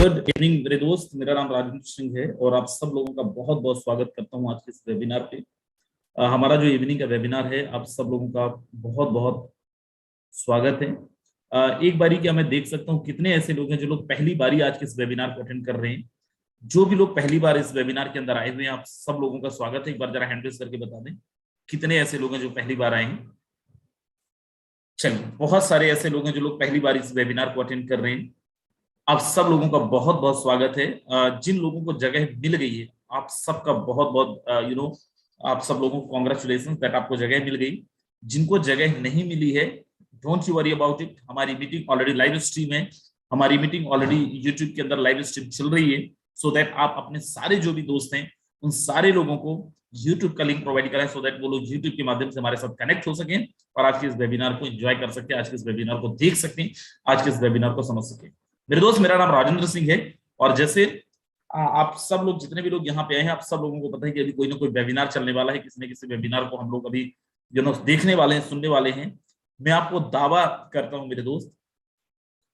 Good evening मेरे दोस्त। मेरा नाम राजेंद्र सिंह है और आप सब लोगों का बहुत बहुत स्वागत करता हूं आज के इस वेबिनार पे। हमारा जो इवनिंग का वेबिनार है, आप सब लोगों का बहुत बहुत स्वागत है। एक बारी क्या मैं देख सकता हूं कितने ऐसे लोग हैं जो लोग पहली बारी आज के इस वेबिनार को अटेंड कर रहे हैं। जो भी लोग पहली बार इस वेबिनार के अंदर आए हुए हैं, आप सब लोगों का स्वागत है। एक बार जरा हैंड रेज करके बता दें कितने ऐसे लोग हैं जो पहली बार आए हैं। चलिए, बहुत सारे ऐसे लोग हैं जो लोग पहली बार इस वेबिनार को अटेंड कर रहे हैं। आप सब लोगों का बहुत बहुत स्वागत है। जिन लोगों को जगह मिल गई है, आप सबका बहुत बहुत आप सब लोगों को कॉन्ग्रेचुलेशन दैट आपको जगह मिल गई। जिनको जगह नहीं मिली है, don't you worry about it. हमारी मीटिंग ऑलरेडी लाइव स्ट्रीम है। हमारी मीटिंग ऑलरेडी यूट्यूब के अंदर लाइव स्ट्रीम चल रही है, सो दैट आप अपने सारे जो भी दोस्त हैं उन सारे लोगों को यूट्यूब का लिंक प्रोवाइड करें, सो दैट वो लोग यूट्यूब के माध्यम से हमारे साथ कनेक्ट हो सकें और आज के इस वेबिनार को एंजॉय कर सकें, आज के इस वेबिनार को देख सकें, आज के इस वेबिनार को समझ सकें। मेरे दोस्त, मेरा नाम राजेंद्र सिंह है और जैसे आप सब लोग जितने भी लोग यहाँ पे आए हैं, आप सब लोगों को पता है कि अभी कोई ना कोई वेबिनार चलने वाला है। किसी न किसी वेबिनार को हम लोग अभी देखने वाले हैं, सुनने वाले हैं। मैं आपको दावा करता हूं मेरे दोस्त,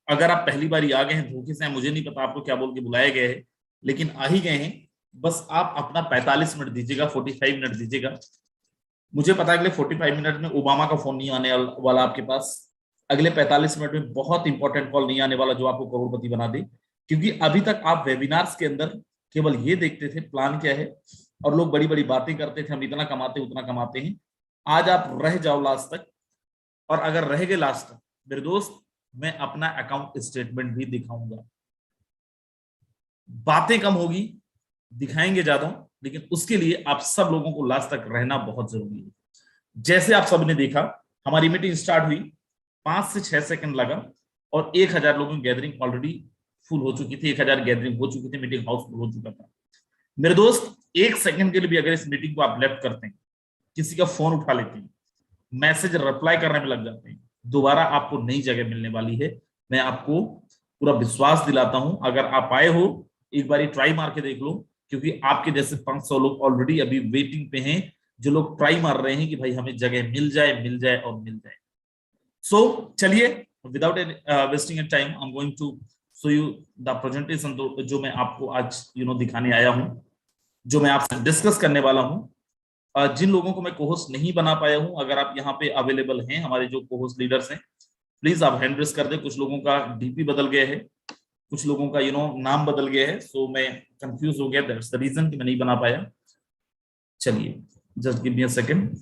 अगर आप पहली बार आ गए हैं धोखे से, मुझे नहीं पता आपको क्या बोल के बुलाया गया है, लेकिन आ ही गए हैं। बस आप अपना 45 मिनट दीजिएगा, 45 मिनट दीजिएगा। मुझे पता है अगले 45 मिनट में ओबामा का फोन नहीं आने वाला आपके पास। अगले 45 मिनट में बहुत इंपॉर्टेंट कॉल नहीं आने वाला जो आपको करोड़पति बना दे, क्योंकि अभी तक आप वेबिनार्स के अंदर केवल ये देखते थे प्लान क्या है और लोग बड़ी बड़ी बातें करते थे, हम इतना कमाते उतना कमाते हैं। आज आप रह जाओ लास्ट तक, और अगर रह गए लास्ट तक मेरे दोस्त, मैं अपना अकाउंट स्टेटमेंट भी दिखाऊंगा। बातें कम होगी, दिखाएंगे ज्यादा, लेकिन उसके लिए आप सब लोगों को लास्ट तक रहना बहुत जरूरी है। जैसे आप सबने देखा, हमारी मीटिंग स्टार्ट हुई, 5 से 6 सेकंड लगा और 1000 लोगों की गैदरिंग ऑलरेडी फुल हो चुकी थी, 1000 गैदरिंग हो चुकी थी, मीटिंग हाउस फुल हो चुका था। मेरे दोस्त, 1 सेकंड के लिए भी अगर इस मीटिंग को आप लेफ्ट करते हैं, किसी का फोन उठा लेते हैं, मैसेज रिप्लाई करने में लग जाते हैं, दोबारा आपको नई जगह मिलने वाली है। मैं आपको पूरा विश्वास दिलाता हूं। अगर आप आए हो, एक बार ट्राई मार के देख लो, क्योंकि आपके जैसे 500 लोग ऑलरेडी अभी वेटिंग पे हैं, जो लोग ट्राई मार रहे हैं कि भाई हमें जगह मिल जाए, मिल जाए और मिल जाए। सो चलिए, without wasting time, I am going to show you the presentation जो मैं आपको आज दिखाने आया हूं, जो मैं आपसे डिस्कस करने वाला हूं। जिन लोगों को मैं कोहोस्ट नहीं बना पाया हूं, अगर आप यहाँ पे अवेलेबल हैं, हमारे जो कोहोस्ट लीडर्स हैं, प्लीज आप हैंड रेस कर दें। कुछ लोगों का डीपी बदल गया है, कुछ लोगों का नाम बदल गया है, सो मैं कंफ्यूज हो गया, दैट्स द रीजन कि मैं नहीं बना पाया। चलिए, just give me a second.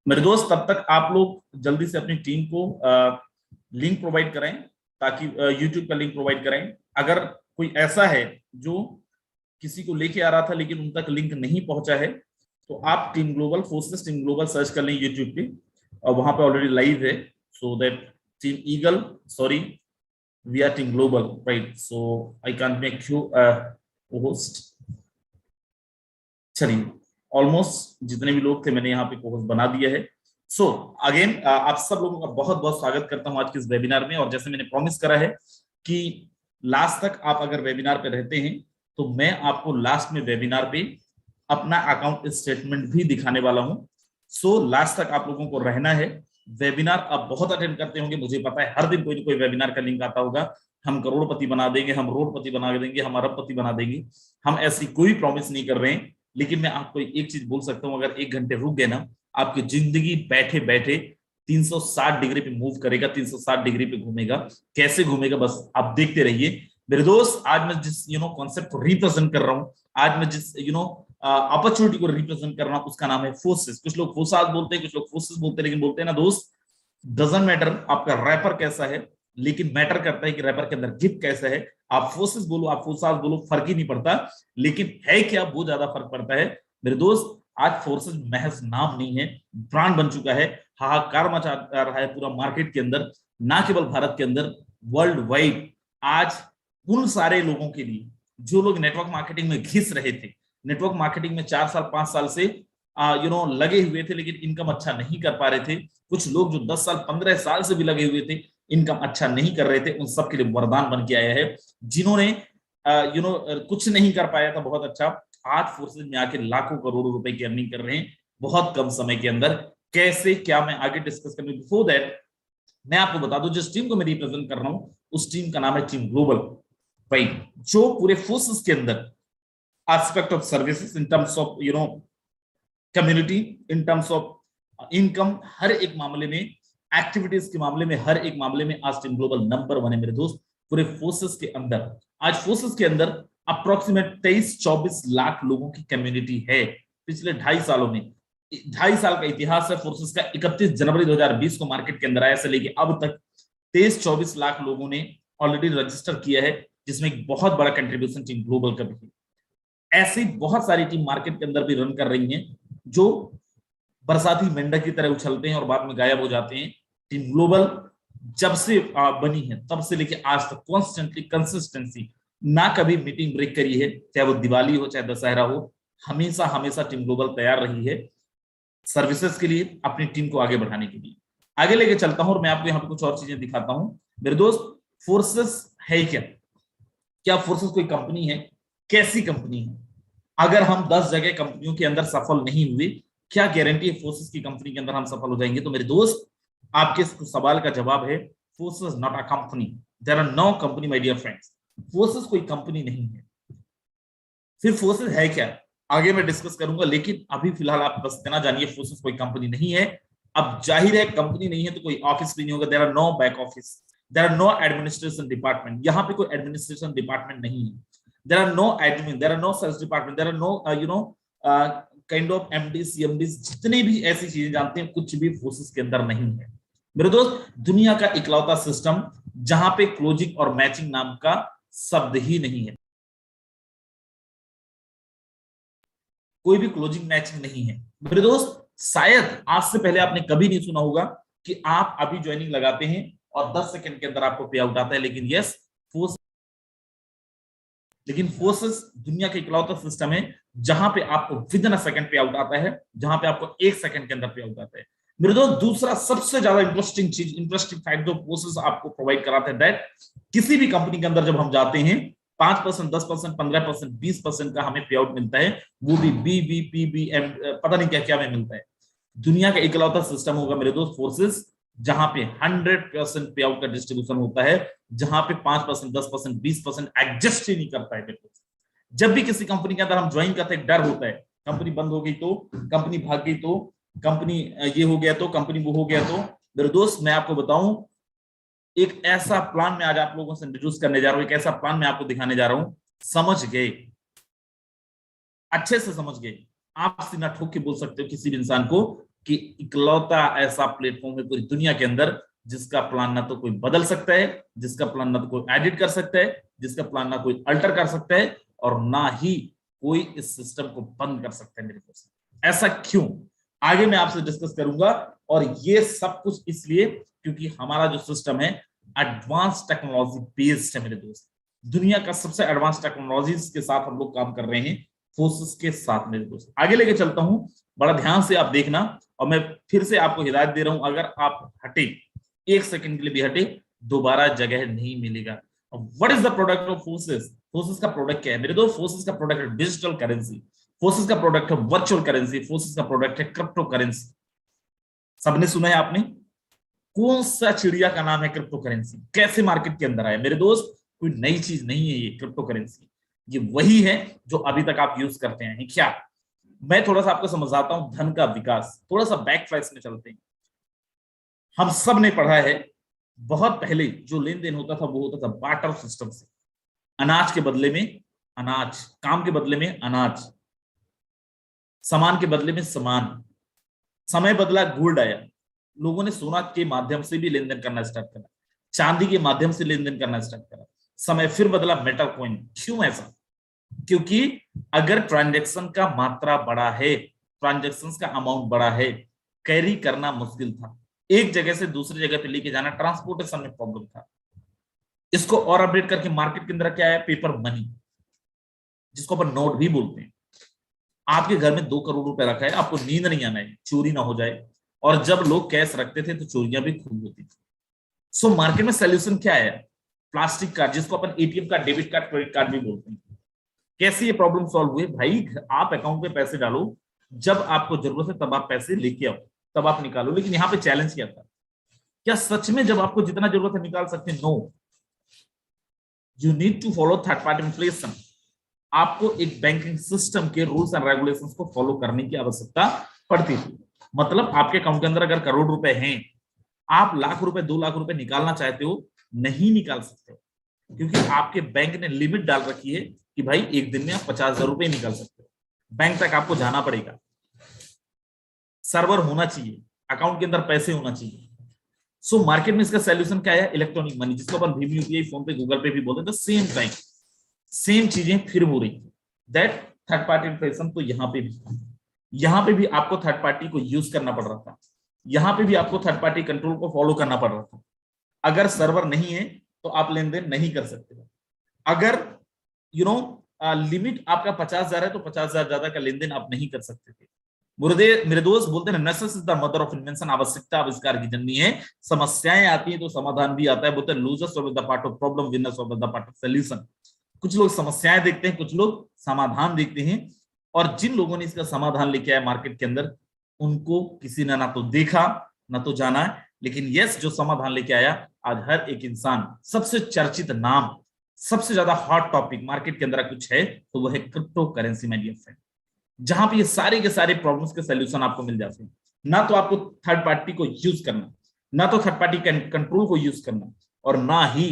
मेरे दोस्त, तब तक आप लोग जल्दी से अपनी टीम को लिंक प्रोवाइड करें, ताकि यूट्यूब का लिंक प्रोवाइड करें। अगर कोई ऐसा है जो किसी को लेके आ रहा था लेकिन उन तक लिंक नहीं पहुंचा है, तो आप team global forces, team global search कर लें यूट्यूब पे, और वहां पे ऑलरेडी लाइव है। So that team Eagle, sorry, we are team Global, right? So I can't make you host. चलिए, ऑलमोस्ट जितने भी लोग थे मैंने यहाँ पे कोहोस्ट बना दिया है। सो अगेन, आप सब लोगों का बहुत बहुत स्वागत करता हूँ आज के इस वेबिनार में। और जैसे मैंने प्रॉमिस करा है कि लास्ट तक आप अगर वेबिनार पे रहते हैं, तो मैं आपको लास्ट में वेबिनार पे अपना अकाउंट स्टेटमेंट भी दिखाने वाला हूँ। सो लास्ट तक आप लोगों को रहना है। वेबिनार आप बहुत अटेंड करते होंगे, मुझे पता है, हर दिन कोई ना कोई वेबिनार का लिंक आता होगा। हम करोड़पति बना देंगे, हम रोडपति बना देंगे, हम अरबपति बना देंगे। हम ऐसी कोई प्रॉमिस नहीं कर रहे हैं, लेकिन मैं आपको एक चीज बोल सकता हूं, अगर 1 घंटे रुक गए ना, आपकी जिंदगी बैठे बैठे 360 डिग्री पे मूव करेगा, 360 डिग्री पे घूमेगा। कैसे घूमेगा, बस आप देखते रहिए। मेरे दोस्त, आज मैं जिस कॉन्सेप्ट को रिप्रेजेंट कर रहा हूं, आज मैं जिस अपॉर्चुनिटी को रिप्रेजेंट कर रहा हूं, उसका नाम है फोर्सेस। कुछ लोग फोर्सास बोलते हैं, कुछ लोग फोर्सेस बोलते हैं, लेकिन बोलते हैं ना दोस्त, डजंट मैटर आपका रैपर कैसा है, लेकिन मैटर करता है कि रैपर के अंदर गिफ्ट कैसा है। आप फोर्सेस बोलो, आप फोर्सास बोलो, फर्क ही नहीं पड़ता, लेकिन है क्या वो ज्यादा फर्क पड़ता है। मेरे दोस्त, आज फोर्सेस महज नाम नहीं है, ब्रांड बन चुका है। हाहाकार मचा रहा है पूरा मार्केट के अंदर, ना केवल भारत के अंदर, वर्ल्ड वाइड। आज उन सारे लोगों के लिए जो लोग नेटवर्क मार्केटिंग में घिस रहे थे, नेटवर्क मार्केटिंग में 4 साल 5 साल से लगे हुए थे, लेकिन इनकम अच्छा नहीं कर पा रहे थे, कुछ लोग जो 10 साल 15 साल से भी लगे हुए थे, इनकम अच्छा नहीं कर रहे थे, उन सब के लिए वरदान बन के आया है। जिन्होंने कुछ नहीं कर पाया था, बहुत अच्छा। आज फोर्सेस में आके लाखों करोड़ों रुपए की अर्निंग कर रहे हैं बहुत कम समय के अंदर। कैसे, क्या, मैं आगे डिस्कस करूंगा। बिफोर दैट मैं आपको बता दूं, जिस टीम को मैं रिप्रेजेंट कर रहा हूं उस टीम का नाम है टीम ग्लोबल, भाई, जो पूरे फोर्सेस के अंदर aspect of services, in terms of community, in terms of income, हर एक मामले में, एक्टिविटीज के मामले में, हर एक मामले में आज टीम ग्लोबल नंबर 1 है मेरे दोस्त पूरे फोर्सेस के अंदर। आज फोर्सेस के अंदर अप्रोक्सीमेट 23-24 लाख लोगों की कम्युनिटी है। पिछले 2.5 सालों में, 2.5 साल का इतिहास है फोर्सेस का। 31 जनवरी 2020 को मार्केट के अंदर आया से लेके अब तक 23-24 लाख लोगों ने ऑलरेडी रजिस्टर किया है, जिसमें एक बहुत बड़ा कंट्रीब्यूशन टीम ग्लोबल का भी है। ऐसी बहुत सारी टीम मार्केट के अंदर भी रन कर रही हैं जो बरसाती मेंढक की तरह उछलते हैं और बाद में गायब हो जाते हैं। टीम ग्लोबल जब से बनी है तब से लेके आज तक कॉन्स्टेंटली, कंसिस्टेंसी, ना कभी मीटिंग ब्रेक करी है, चाहे वो दिवाली हो चाहे दशहरा हो, हमेशा हमेशा टीम ग्लोबल तैयार रही है सर्विसेज के लिए, अपनी टीम को आगे बढ़ाने के लिए। आगे लेके चलता हूं और मैं आपको यहाँ पे कुछ और चीजें दिखाता हूं मेरे दोस्त। फोर्सेस है क्या? क्या फोर्सेस कोई कंपनी है? कैसी कंपनी है? अगर हम 10 जगह कंपनियों के अंदर सफल नहीं हुए, क्या गारंटी है फोर्सेस की कंपनी के अंदर हम सफल हो जाएंगे? तो मेरे दोस्त, आपके सवाल का जवाब है Forsage not a company, there are no company my dear friends. Forsage कोई कंपनी नहीं है। फिर फोर्सेस है क्या, आगे मैं डिस्कस करूंगा, लेकिन अभी फिलहाल आप बस इतना जानिए फोर्सेस कोई कंपनी नहीं है। अब जाहिर है कंपनी नहीं है तो कोई ऑफिस भी नहीं होगा, there are no back office, there are no administration department, यहाँ पे कोई एडमिनिस्ट्रेशन डिपार्टमेंट नहीं है। There are no admin, there are no sales department, there are no kind of MD CMD, जितने भी ऐसी चीजें जानते हैं, कुछ भी फोर्सेस के अंदर नहीं है मेरे दोस्त। दुनिया का इकलौता सिस्टम जहां पे क्लोजिंग और मैचिंग नाम का शब्द ही नहीं है, कोई भी क्लोजिंग मैचिंग नहीं है मेरे दोस्त। शायद आज से पहले आपने कभी नहीं सुना होगा कि आप अभी ज्वाइनिंग लगाते हैं और 10 सेकंड के अंदर आपको पे आउट आता है, लेकिन यस, फोर्सेस दुनिया का इकलौता सिस्टम है जहां पे आपको विद इन अ सेकंड पे आउट आता है, जहां पे आपको 1 सेकंड के अंदर पे आउट आता है मेरे दोस्त। दूसरा सबसे ज्यादा इंटरेस्टिंग चीज, इंटरेस्टिंग फैक्ट जो फोर्सेस आपको प्रोवाइड कराते हैं, दैट किसी भी कंपनी के अंदर जब हम जाते हैं 5%, 10%, 15%, 20% का हमें पे आउट मिलता है, वो भी BBPBM पता नहीं क्या क्या में मिलता है। दुनिया का इकलौता सिस्टम होगा मेरे दोस्त फोर्सेस जहां पे 100% पे आउट का डिस्ट्रीब्यूशन होता है, जहां पे 5%, 10%, 20% एडजस्ट ही नहीं करता है। जब भी किसी कंपनी के अंदर हम ज्वाइन करते हैं, डर होता है कंपनी बंद हो गई तो, कंपनी भाग गई तो, कंपनी ये हो गया तो, कंपनी वो हो गया तो। मेरे दोस्त मैं आपको बताऊं, एक ऐसा प्लान मैं आज आप लोगों से इंट्रोड्यूस करने जा रहा हूं, एक ऐसा प्लान मैं आपको दिखाने जा रहा हूं, समझ गए, अच्छे से समझ गए, आप सीना ठोक के बोल सकते हो किसी भी इंसान को कि इकलौता ऐसा प्लेटफॉर्म है पूरी दुनिया के अंदर जिसका प्लान ना तो कोई बदल सकता है, जिसका प्लान ना तो कोई एडिट कर सकता है, जिसका प्लान ना कोई अल्टर कर सकता है, और ना ही कोई इस सिस्टम को बंद कर सकता है मेरे दोस्त। ऐसा क्यों, आगे मैं आपसे डिस्कस करूंगा। और ये सब कुछ इसलिए क्योंकि हमारा जो सिस्टम है एडवांस टेक्नोलॉजी बेस्ड है मेरे दोस्त। दुनिया का सबसे एडवांस टेक्नोलॉजीज के साथ हम लोग काम कर रहे हैं फोर्सेस के साथ मेरे दोस्त। आगे लेके चलता हूं, बड़ा ध्यान से आप देखना, और मैं फिर से आपको हिदायत दे रहा हूं, अगर आप हटे 1 सेकंड के लिए भी हटे, दोबारा जगह नहीं मिलेगा। What is the product of forces? Forces का प्रोडक्ट क्या है मेरे दोस्त? फोर्सेस का प्रोडक्ट है डिजिटल करेंसी, फोर्सेस का प्रोडक्ट है वर्चुअल करेंसी, फोर्सेस का प्रोडक्ट है क्रिप्टो करेंसी। सबने सुना है आपने? कौन सा चिड़िया का नाम है क्रिप्टो करेंसी? कैसे मार्केट के अंदर आया मेरे दोस्त? कोई नई चीज नहीं है ये क्रिप्टो करेंसी, ये वही है जो अभी तक आप यूज करते हैं। क्या, मैं थोड़ा सा आपको समझाता हूं धन का विकास, थोड़ा सा बैक फ्लैश में चलते हैं। हम सब ने पढ़ा है बहुत पहले जो लेन देन होता था वो होता था बार्टर सिस्टम से, अनाज के बदले में अनाज, काम के बदले में अनाज, सामान के बदले में सामान। समय बदला, गोल्ड आया, लोगों ने सोना के माध्यम से भी लेन देन करना स्टार्ट करा, चांदी के माध्यम से लेन देन करना स्टार्ट करा। समय फिर बदला, मेटल कॉइन। क्यों ऐसा? क्योंकि अगर ट्रांजैक्शन का मात्रा बड़ा है, ट्रांजैक्शंस का अमाउंट बड़ा है, कैरी करना मुश्किल था, एक जगह से दूसरी जगह पे लेके जाना, ट्रांसपोर्टेशन में प्रॉब्लम था। इसको और अपडेट करके मार्केट के अंदर क्या है? पेपर मनी, जिसको अपन नोट भी बोलते हैं। आपके घर में 2 करोड़ रुपए रखा है, आपको नींद नहीं आना है, चोरी ना हो जाए। और जब लोग कैश रखते थे तो चोरियां भी खूब होती थी। सो मार्केट में सोल्यूशन क्या है? प्लास्टिक कार्ड, जिसको अपन ATM card, debit card, credit card भी बोलते हैं। कैसे ये प्रॉब्लम सॉल्व हुई भाई? आप अकाउंट में पैसे डालो, जब आपको जरूरत है तब आप पैसे लेके आओ, तब आप निकालो। लेकिन यहाँ पे चैलेंज क्या था? क्या सच में जब आपको जितना जरूरत है निकाल सकते हैं? No, you need to follow third party inflation. आपको एक बैंकिंग सिस्टम के रूल्स एंड रेगुलेशंस को फॉलो करने की आवश्यकता पड़ती थी। मतलब आपके अकाउंट के अंदर अगर करोड़ रुपए हैं, आप लाख रुपए, 2 लाख रुपए निकालना चाहते हो, नहीं निकाल सकते, क्योंकि आपके बैंक ने लिमिट डाल रखी है कि भाई एक दिन में आप 50,000 रुपए निकाल सकते हो। बैंक तक आपको जाना पड़ेगा, सर्वर होना चाहिए, अकाउंट के अंदर पैसे होना चाहिए। सो मार्केट में इसका सॉल्यूशन क्या है? इलेक्ट्रॉनिक मनी, जिसको अपन भीम यूपीआई, फोन पे, गूगल पे भी बोलते हैं। सेम टाइम सेम चीजें फिर हो रही है। That third party inflation. तो यहाँ पे भी आपको थर्ड पार्टी को यूज करना पड़ रहा था, यहाँ पे भी आपको थर्ड पार्टी कंट्रोल को फॉलो करना पड़ रहा था। अगर सर्वर नहीं है तो आप लेन देन नहीं कर सकते। अगर लिमिट आपका 50,000 है तो 50,000 ज्यादा का लेन देन आप नहीं कर सकते थे। मेरे दोस्त बोलते हैं necessity is the mother of invention. आवश्यकता आविष्कार की जननी है। समस्याएं आती हैं तो समाधान भी आता है। बोलते हैं losers of the part of problem, winners of the part of solution. कुछ लोग समस्याएं देखते हैं, कुछ लोग समाधान देखते हैं, और जिन लोगों ने इसका समाधान लेके आया मार्केट के अंदर, उनको किसी ने ना तो देखा ना तो जाना है। लेकिन यस, जो समाधान लेके आया, आज हर एक इंसान, सबसे चर्चित नाम, सबसे ज्यादा हॉट टॉपिक मार्केट के अंदर कुछ है तो वह है crypto currency, my dear friend. जहां पे ये सारे के सारे प्रॉब्लम्स के सॉल्यूशन आपको मिल जाते हैं। ना तो आपको थर्ड पार्टी को यूज करना, ना तो थर्ड पार्टी कंट्रोल को यूज करना, और ना ही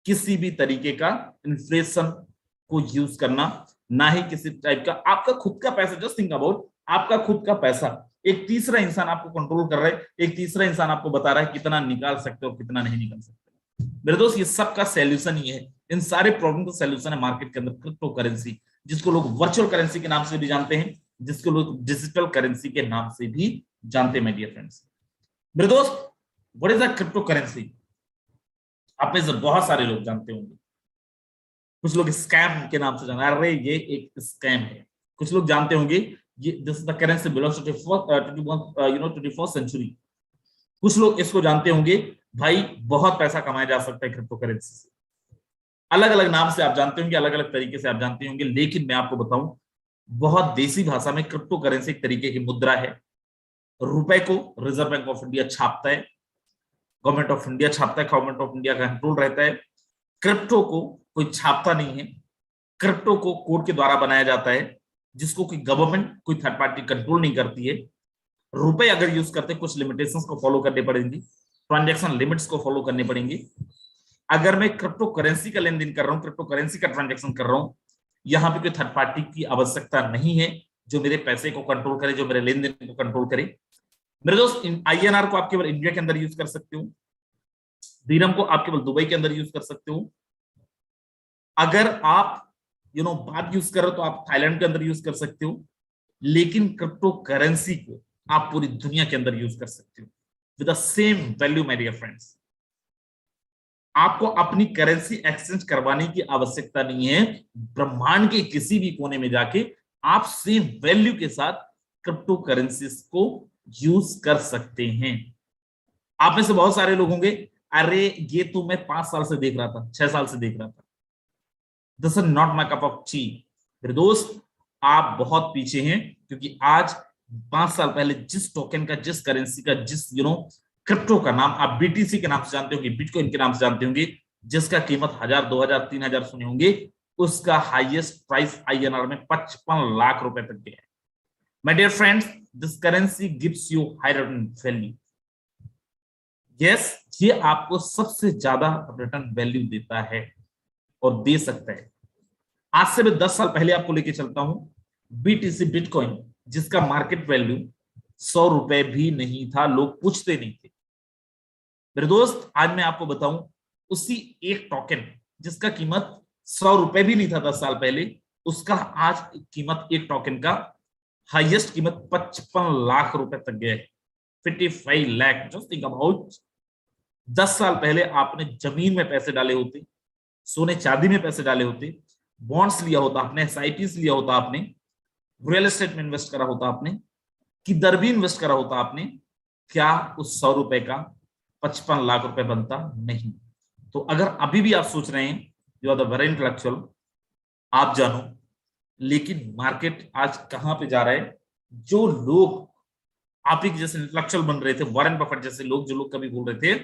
किसी भी तरीके का इन्फ्लेशन को यूज करना, ना ही किसी टाइप का आपका खुद का पैसा। जस्ट थिंक अबाउट, आपका खुद का पैसा एक तीसरा इंसान आपको कंट्रोल कर रहा है, एक तीसरा इंसान आपको बता रहा है कितना निकाल सकते हो, कितना नहीं निकाल सकते। मेरे दोस्त, ये सब का सॉल्यूशन ही है, इन सारे प्रॉब्लम का सॉल्यूशन है मार्केट के अंदर क्रिप्टो करेंसी, जिसको लोग वर्चुअल करेंसी के नाम से भी जानते हैं, जिसको लोग डिजिटल करेंसी के नाम से भी जानते हैं। माय डियर फ्रेंड्स, मेरे दोस्त, what is the crypto currency? आप में से बहुत सारे लोग जानते होंगे। कुछ लोग स्कैम के नाम से जाना, अरे ये एक स्कैम है। कुछ लोग जानते होंगे ये this is the currency belongs to 21st century. कुछ लोग इसको जानते होंगे भाई बहुत पैसा कमाया जा सकता है क्रिप्टो करेंसी से। अलग अलग नाम से आप जानते होंगे, अलग अलग तरीके से आप जानते होंगे, लेकिन मैं आपको बताऊं, बहुत देसी भाषा में क्रिप्टो करेंसी एक तरीके की मुद्रा है। रुपए को रिजर्व बैंक ऑफ इंडिया छापता है, गवर्नमेंट ऑफ इंडिया छापता है, गवर्नमेंट ऑफ इंडिया का कंट्रोल रहता है। क्रिप्टो को कोई छापता नहीं है, क्रिप्टो को कोड के द्वारा बनाया जाता है, जिसको कोई गवर्नमेंट, कोई थर्ड पार्टी कंट्रोल नहीं करती है। रुपए अगर यूज करते हैं, कुछ लिमिटेशंस को फॉलो करने पड़ेंगी, ट्रांजैक्शन लिमिट्स को फॉलो करने पड़ेंगे। अगर मैं क्रिप्टो करेंसी का लेन देन कर रहा हूं, क्रिप्टो करेंसी का ट्रांजैक्शन कर रहा हूं, यहाँ पे कोई थर्ड पार्टी की आवश्यकता नहीं है जो मेरे पैसे को कंट्रोल करे, जो मेरे लेन देन को कंट्रोल करे। मेरे दोस्त, INR को आप केवल इंडिया के अंदर यूज कर सकते हो, दिरहम को आप केवल दुबई के अंदर यूज कर सकते हो। अगर आप बात यूज कर रहे हो तो आप थाईलैंड के अंदर यूज कर सकते हो, लेकिन क्रिप्टो करेंसी को आप पूरी दुनिया के अंदर यूज कर सकते हो with the same value. My dear friends, आपको अपनी करेंसी एक्सचेंज करवाने की आवश्यकता नहीं है। ब्रह्मांड के किसी भी कोने में जाके आप सेम वैल्यू के साथ क्रिप्टो करेंसीज को यूज कर सकते हैं। आप में से बहुत सारे लोग होंगे, अरे ये तो मैं 5 साल से देख रहा था, 6 साल से देख रहा था। This is not my cup of T. मेरे दोस्त, आप बहुत पीछे हैं, क्योंकि आज 5 साल पहले जिस टोकन का, जिस करेंसी का, जिस क्रिप्टो का नाम आप BTC के नाम से जानते होंगे, बिटकॉइन के नाम से जानते होंगे, जिसका कीमत 1000, 2000, 3000 सुने होंगे, उसका हाईएस्ट प्राइस INR में 55 लाख रुपए तक गया है। My dear friends, this currency gives you higher value. Yes, ये आपको सबसे ज्यादा रिटर्न वैल्यू देता है और दे सकता है। आज से मैं 10 साल पहले आपको लेके चलता हूं, BTC बिटकॉइन, जिसका मार्केट वैल्यू 100 रुपए भी नहीं था, लोग पूछते नहीं थे। मेरे दोस्त, आज मैं आपको बताऊं, उसी एक टोकन जिसका कीमत 100 रुपए भी नहीं था 10 साल पहले, उसका आज कीमत, एक टोकन का हाईएस्ट कीमत 55 लाख रुपए तक गया है। 55 लाख। जस्ट थिंक अबाउट, 10 साल पहले आपने जमीन में पैसे डाले होते, सोने चांदी में पैसे डाले होते, बॉन्ड्स लिया होता आपने, SIPs लिया होता आपने, रियल एस्टेट में इन्वेस्ट करा होता आपने, किधर भी इन्वेस्ट करा होता आपने, क्या उस 100 रुपए का 55 लाख रुपए बनता? नहीं। तो अगर अभी भी आप सोच रहे हैं you are the very intellectual, आप जानो, लेकिन मार्केट आज कहां पे जा रहा है? जो लोग आप ही जैसे इंटेलेक्चुअल बन रहे थे, वॉरेन बफेट जैसे लोग, जो लोग कभी बोल रहे थे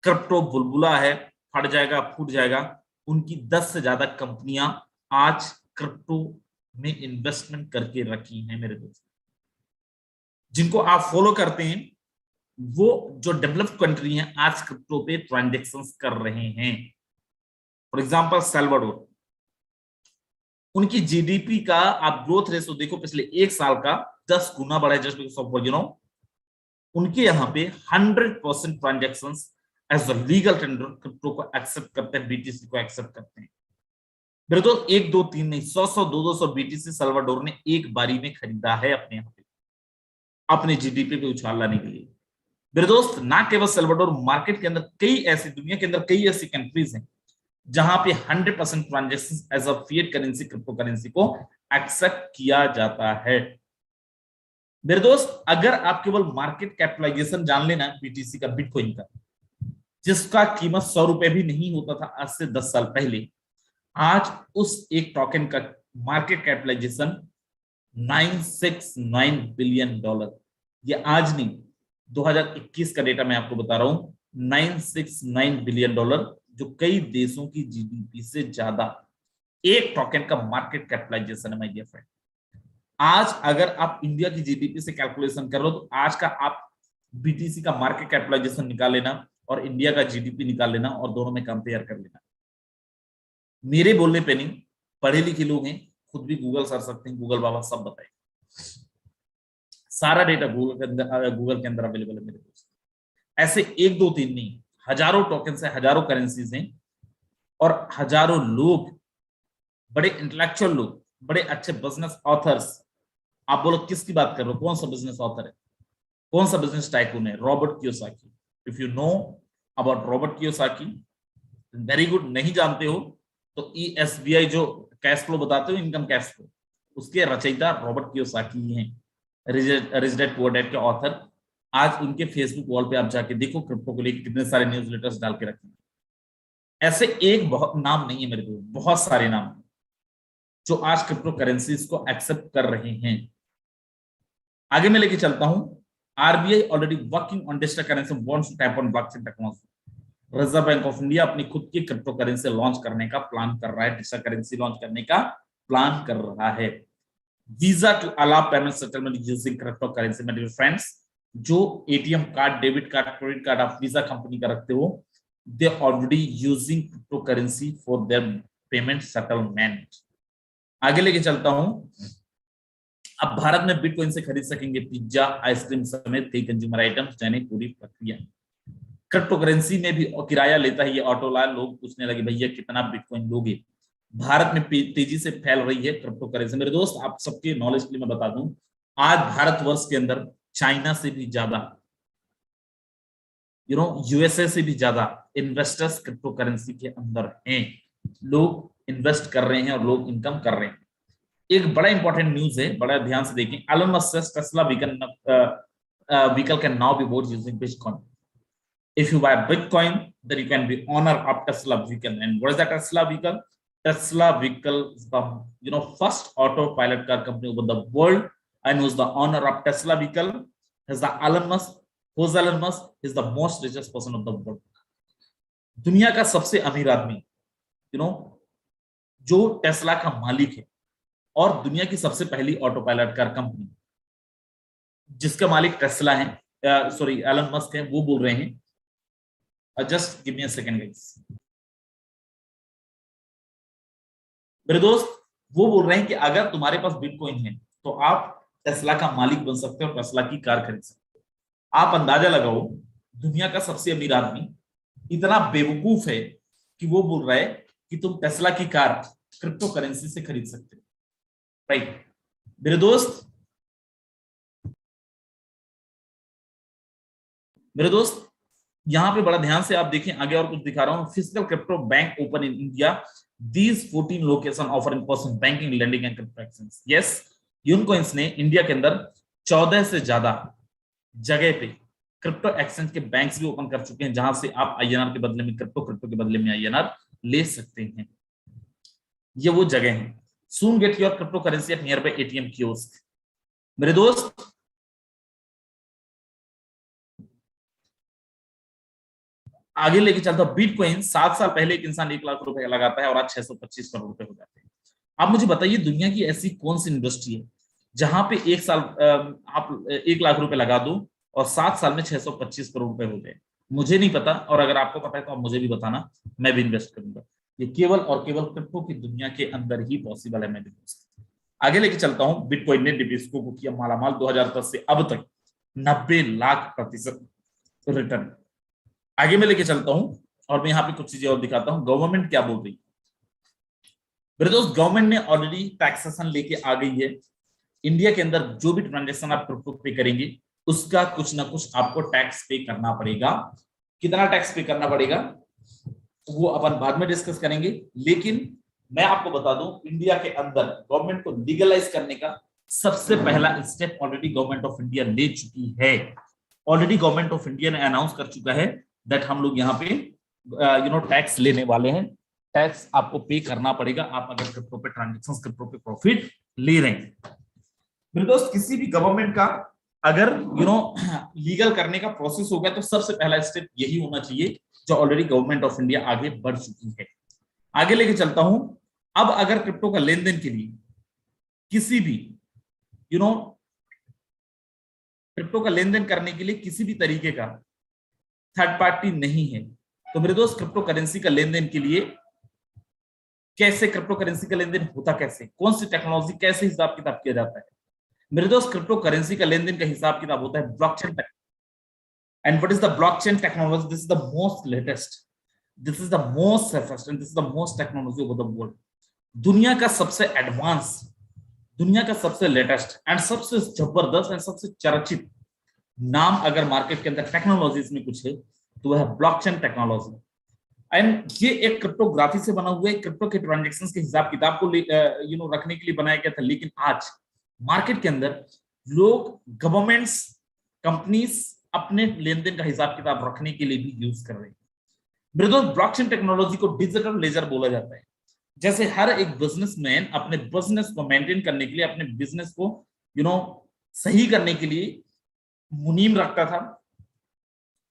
क्रिप्टो बुलबुला है, फट जाएगा, फूट जाएगा, उनकी 10 से ज्यादा कंपनियां आज क्रिप्टो में इन्वेस्टमेंट करके रखी हैं मेरे दोस्त। जिनको आप फॉलो करते हैं, वो जो डेवलप्ड कंट्री हैं आज क्रिप्टो पे ट्रांजेक्शंस कर रहे हैं। फॉर एग्जांपल सल्वाडोर, उनकी जीडीपी का आप ग्रोथ रेशो देखो पिछले एक साल का 10 गुना बढ़ा है, जस्ट बिकॉज ऑफ उनके यहाँ पे 100% transaction as a legal tender crypto को एक्सेप्ट करते हैं, बीटीसी को एक्सेप्ट करते हैं मेरे दोस्त। एक दो तीन नहीं, 100 दो सौ बीटीसी सल्वाडोर ने एक बारी में खरीदा है अपने यहाँ पे, अपने जीडीपी पे उछाल लाने के लिए मेरे दोस्त। ना केवल सल्वाडोर, मार्केट के अंदर कई ऐसी, दुनिया के अंदर कई ऐसी कंट्रीज हैं जहां पे 100% transaction as a fiat currency, crypto currency को एक्सेप्ट किया जाता है मेरे दोस्त। अगर आप केवल मार्केट कैपिटलाइजेशन जान लेना बीटीसी का, बिटकॉइन का, जिसका कीमत 100 रुपए भी नहीं होता था आज से 10 साल पहले, आज उस एक टोकन का मार्केट कैपिटलाइजेशन $969 बिलियन। ये आज नहीं, 2021 का डेटा मैं आपको बता रहा हूं, $969 बिलियन, जो कई देशों की जीडीपी से ज्यादा एक टोकन का मार्केट कैपिटलाइजेशन है माय डियर फ्रेंड। आज अगर आप इंडिया की जीडीपी से कैलकुलेशन कर लो तो आज का आप बीटीसी का मार्केट कैपिटलाइजेशन निकाल लेना और इंडिया का जीडीपी निकाल लेना और दोनों में कंपेयर कर लेना। मेरे बोलने पे नहीं, पढ़े लिखे लोग हैं, खुद भी गूगल कर सकते हैं, गूगल बाबा सब बताए, सारा डेटा गूगल के अंदर अवेलेबल है मेरे दोस्त। ऐसे एक दो तीन नहीं, हजारों टोकन है, हजारों करेंसीज हैं और हजारों लोग, बड़े इंटेलेक्चुअल लोग, बड़े अच्छे बिजनेस ऑथर्स। आप बोलो किसकी बात कर रहे हो? कौन सा बिजनेस ऑथर है, कौन सा बिजनेस टाइकून है? Robert Kiyosaki. If you know about Robert Kiyosaki, very good. नहीं जानते हो तो ईएसबीआई जो कैश फ्लो बताते हो, इनकम कैश फ्लो, उसके रचयिता रॉबर्ट कियोसाकी हैं, रिच डैड पुअर डैड के ऑथर। आज उनके फेसबुक वॉल पे आप जाके देखो, क्रिप्टो को लेकर कितने सारे न्यूज लेटर्स डाल के रखे। ऐसे एक बहुत नाम नहीं है मेरे को, बहुत सारे नाम हैं जो आज क्रिप्टो करेंसीज को एक्सेप्ट कर रहे हैं। आगे मैं लेके चलता हूं। RBI already working on digital currency wants to tap on blockchain technology. Reserve bank of India अपनी खुद की क्रिप्टो करेंसी लॉन्च करने का प्लान कर रहा है, डिजिटल करेंसी लॉन्च करने का प्लान कर रहा है। Visa to allow payment settlement using crypto currency. My dear friends, जो ATM card, debit card, credit card आप वीजा कंपनी का रखते हो, they already using crypto currency for their payment settlement. आगे लेके चलता हूं। अब भारत में बिटकॉइन से खरीद सकेंगे पिज्जा, आइसक्रीम समेत कई कंज्यूमर आइटम्स, यानी पूरी प्रक्रिया। क्रिप्टो करेंसी में भी किराया लेता है ये ऑटोला। लोग पूछने लगे भैया कितना बिटकॉइन लोगे? भारत में तेजी से फैल रही है क्रिप्टो करेंसी। मेरे दोस्त, आप सबके नॉलेज के लिए मैं बता दूं, आज भारतवर्ष के अंदर चाइना से भी ज्यादा, यूएसए से भी ज्यादा इन्वेस्टर्स क्रिप्टो करेंसी के अंदर हैं। लोग इन्वेस्ट कर रहे हैं और लोग इनकम कर रहे हैं। एक बड़ा इंपॉर्टेंट न्यूज है, बड़ा ध्यान से देखें। Elon Musk says Tesla vehicle can now be bought using Bitcoin. If you buy Bitcoin, then you can be owner of Tesla vehicle. And what is that Tesla vehicle? Tesla vehicle is the first autopilot car company over the world, and who's the owner of Tesla vehicle is the Elon Musk. Who's Elon Musk? Is the most richest person of the world. दुनिया का सबसे अमीर आदमी, जो Tesla का मालिक है और दुनिया की सबसे पहली ऑटोपायलट कार कंपनी जिसका मालिक टेस्ला है, सॉरी एलन मस्क है, वो बोल रहे हैं। Just give me a second guys. मेरे दोस्त, वो बोल रहे हैं कि अगर तुम्हारे पास बिटकॉइन है तो आप टेस्ला का मालिक बन सकते हो, टेस्ला की कार खरीद सकते हो। आप अंदाजा लगाओ, दुनिया का सबसे अमीर आदमी इतना बेवकूफ है कि वो बोल रहा है कि तुम टेस्ला की कार क्रिप्टो करेंसी से खरीद सकते हो, राइट? मेरे दोस्त, यहां पे बड़ा ध्यान से आप देखें, आगे और कुछ दिखा रहा हूं। Physical crypto bank open in India, these 14 location offer in person banking, lending and crypto exchange. Yes, Unocoins ने इंडिया के अंदर 14 से ज्यादा जगह पे क्रिप्टो एक्सचेंज के बैंक्स भी ओपन कर चुके हैं जहां से आप आईएनआर के बदले में क्रिप्टो, क्रिप्टो के बदले में आईएनआर ले सकते हैं। ये वो जगह है। Soon get your crypto currency at nearby ATM kiosk. मेरे दोस्त, आगे लेके चलता हूं। बिटकॉइन 7 साल पहले एक इंसान 1 लाख रुपए लगाता है और आज 625 करोड़ रुपए हो जाते हैं। आप मुझे बताइए दुनिया की ऐसी कौन सी इंडस्ट्री है जहां पे एक साल आप 1 लाख रुपए लगा दो और 7 साल में 625 करोड़ रुपए हो गए। मुझे नहीं पता, और अगर आपको पता है तो आप मुझे भी बताना, मैं भी इन्वेस्ट करूंगा। ये केवल और केवल क्रिप्टो की दुनिया के अंदर ही पॉसिबल है मेरे दोस्त। आगे लेके चलता हूं। बिटकॉइन ने डिबिस्को को किया मालामाल 2010 से अब तक 90 लाख% रिटर्न। आगे मैं लेके चलता हूं और मैं यहाँ पे कुछ चीजें और दिखाता हूं। गवर्नमेंट क्या बोल रही है मेरे दोस्त। गवर्नमेंट ने ऑलरेडी टैक्सेशन लेके आ गई है। इंडिया के अंदर जो भी ट्रांजेक्शन आप क्रिप्टो पे करेंगे उसका कुछ ना कुछ आपको टैक्स पे करना पड़ेगा। कितना टैक्स पे करना पड़ेगा वो अपन बाद में डिस्कस करेंगे, लेकिन मैं आपको बता दूं इंडिया के अंदर गवर्नमेंट को लीगलाइज करने का सबसे पहला step already government of India ले चुकी है। ऑलरेडी गवर्नमेंट ऑफ इंडिया ने अनाउंस कर चुका है दैट हम लोग यहाँ पे टैक्स लेने वाले हैं। टैक्स आपको पे करना पड़ेगा आप अगर क्रिप्टो पे ट्रांजेक्शन, क्रिप्टो पे प्रॉफिट ले रहे हैं। मेरे दोस्त, किसी भी गवर्नमेंट का अगर लीगल करने का प्रोसेस हो गया तो सबसे पहला स्टेप यही होना चाहिए जो ऑलरेडी गवर्नमेंट ऑफ इंडिया आगे बढ़ चुकी है। आगे लेके चलता हूं। अब अगर क्रिप्टो का लेन देन के लिए किसी भी क्रिप्टो का लेन देन करने के लिए किसी भी तरीके का थर्ड पार्टी नहीं है तो मेरे दोस्त क्रिप्टो करेंसी का लेन देन के लिए कैसे, क्रिप्टो करेंसी का लेन देन होता कैसे, कौन सी टेक्नोलॉजी, कैसे हिसाब किताब किया जाता है मेरे दोस्त। क्रिप्टो करेंसी का लेन देन का हिसाब किताब होता है blockchain. And what is the blockchain technology? This is the most latest, this is the most safest and this is the most technology of the world. दुनिया का सबसे एडवांस, दुनिया का सबसे लेटेस्ट एंड सबसे जबरदस्त एंड सबसे चर्चित नाम अगर मार्केट के अंदर टेक्नोलॉजीज में कुछ है तो वह है ब्लॉकचेन टेक्नोलॉजी। एंड ये एक क्रिप्टोग्राफी से बना हुआ है। क्रिप्टो के ट्रांजैक्शंस के हिसाब किताब को रखने के लिए बनाया गया था, लेकिन आज मार्केट के अंदर लोग, गवर्नमेंट्स, कंपनीज अपने लेन देन का हिसाब किताब रखने के लिए भी यूज कर रहे हैं। मेरे दोस्त, ब्लॉकचेन टेक्नोलॉजी को डिजिटल लेजर बोला जाता है। जैसे हर एक बिजनेसमैन अपने बिजनेस को मेंटेन करने के लिए, अपने बिजनेस को सही करने के लिए मुनीम रखता था,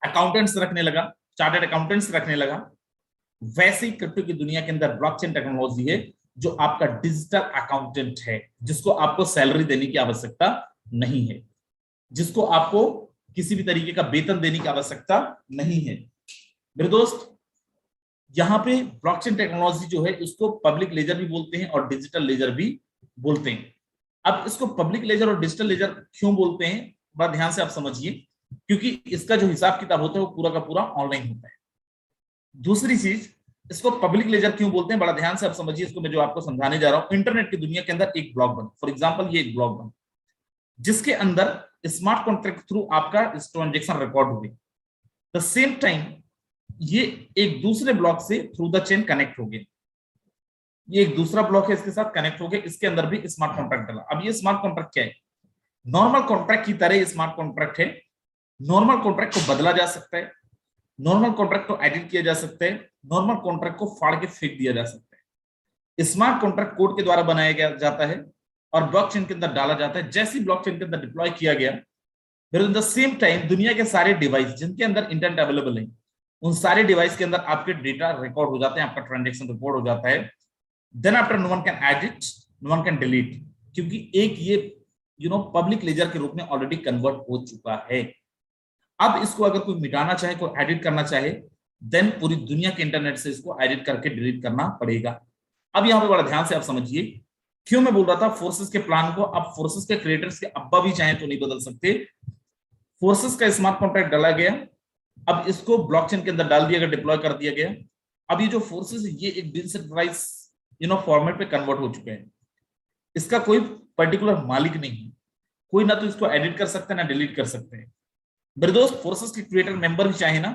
अकाउंटेंट्स रखने लगा, चार्टर्ड अकाउंटेंट्स रखने लगा, वैसे ही क्रिप्टो की दुनिया के अंदर ब्लॉकचेन टेक्नोलॉजी है जो आपका डिजिटल अकाउंटेंट है, जिसको आपको सैलरी देने की आवश्यकता नहीं है, जिसको आपको किसी भी तरीके का वेतन देने की आवश्यकता नहीं है। मेरे दोस्त, यहाँ पे ब्लॉकचेन टेक्नोलॉजी जो है इसको पब्लिक लेजर भी बोलते हैं और डिजिटल लेजर भी बोलते हैं। अब इसको पब्लिक लेजर और डिजिटल लेजर क्यों बोलते हैं, बड़ा ध्यान से आप समझिए, क्योंकि इसका जो हिसाब किताब होता है वो पूरा का पूरा ऑनलाइन होता है। दूसरी चीज, इसको पब्लिक लेजर क्यों बोलते हैं, बड़ा ध्यान से आप समझिए, इसको मैं जो आपको समझाने जा रहा हूं। इंटरनेट की दुनिया के अंदर एक ब्लॉक बना, फॉर एग्जांपल ये एक ब्लॉक बना जिसके अंदर स्मार्ट कॉन्ट्रैक्ट थ्रू आपका ट्रांजेक्शन रिकॉर्ड हो गया। द सेम टाइम ये एक दूसरे ब्लॉक से थ्रू द चेन कनेक्ट हो गया, ये एक दूसरा ब्लॉक है इसके साथ कनेक्ट हो गया, इसके अंदर भी स्मार्ट कॉन्ट्रैक्ट डाला। अब ये स्मार्ट कॉन्ट्रैक्ट क्या है? नॉर्मल कॉन्ट्रैक्ट की तरह स्मार्ट कॉन्ट्रैक्ट है। नॉर्मल कॉन्ट्रैक्ट को बदला जा सकता है, नॉर्मल कॉन्ट्रैक्ट को एडिट किया जा सकता है, नॉर्मल कॉन्ट्रैक्ट को फाड़ के फेंक दिया जा सकता है। स्मार्ट कॉन्ट्रैक्ट कोड के द्वारा बनाया जाता है और ब्लॉकचेन के अंदर डाला जाता है। जैसे ही ब्लॉकचेन के अंदर डिप्लॉय किया गया, फिर इन द सेम टाइम दुनिया के सारे डिवाइस जिनके अंदर इंटरनेट अवेलेबल है, उन सारे डिवाइस के अंदर आपके डेटा रिकॉर्ड हो जाते हैं, आपका ट्रांजैक्शन रिकॉर्ड हो जाता है। Then after no one can edit, no one can delete, क्योंकि एक ये पब्लिक लेजर के रूप में ऑलरेडी कन्वर्ट हो चुका है। अब इसको अगर कोई मिटाना चाहे, कोई एडिट करना चाहे, देन पूरी दुनिया के इंटरनेट से इसको एडिट करके डिलीट करना पड़ेगा। अब यहाँ पे बड़ा ध्यान से आप समझिए क्यों मैं बोल रहा था फोर्सेस के प्लान को। अब फोर्सेस के क्रिएटर्स के अब्बा भी चाहे तो नहीं बदल सकते। फोर्सेस का स्मार्ट कॉन्ट्रैक्ट डाला गया, अब इसको ब्लॉकचेन के अंदर डाल दिया गया, डिप्लॉय कर दिया गया। अब ये जो फोर्सेस है ये एक डिसेंट्रलाइज्ड फॉर्मेट पे कन्वर्ट हो चुके हैं। इसका कोई पर्टिकुलर मालिक नहीं है, कोई ना तो इसको एडिट कर सकता है ना डिलीट कर सकते हैं। मेरे दोस्त, फोर्सेस के क्रिएटर मेंबर भी चाहे ना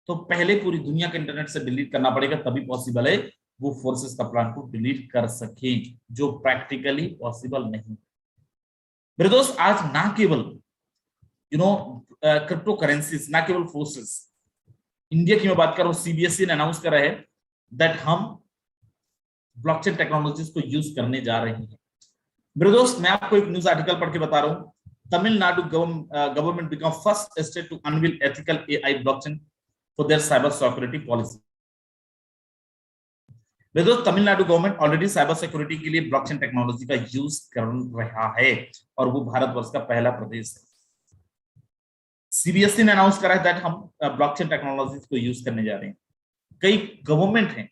तो पहले पूरी दुनिया के इंटरनेट से डिलीट करना पड़ेगा, तभी पॉसिबल है वो फोर्सेस का प्लान को डिलीट कर सके, जो प्रैक्टिकली पॉसिबल नहीं। मेरे दोस्त, आज ना केवल क्रिप्टो करेंसीज, ना केवल फोर्सेस। इंडिया की मैं बात कर रहा हूँ, सीबीएसई ने अनाउंस करा है दैट हम ब्लॉकचेन टेक्नोलॉजीज को यूज करने जा रहे हैं। मेरे दोस्त, मैं आपको एक न्यूज आर्टिकल पढ़ के बता रहा हूँ। Tamil Nadu government become first state to unveil ethical AI blockchain for their cyber security policy. मेरे दोस्त, Tamil Nadu government already cyber security के लिए ब्लॉकचेन टेक्नोलॉजी का यूज कर रहा है और वो भारतवर्ष का पहला प्रदेश है। सीबीएसई ने अनाउंस करा है दैट हम ब्लॉकचेन टेक्नोलॉजीज को यूज करने जा रहे हैं। कई गवर्नमेंट हैं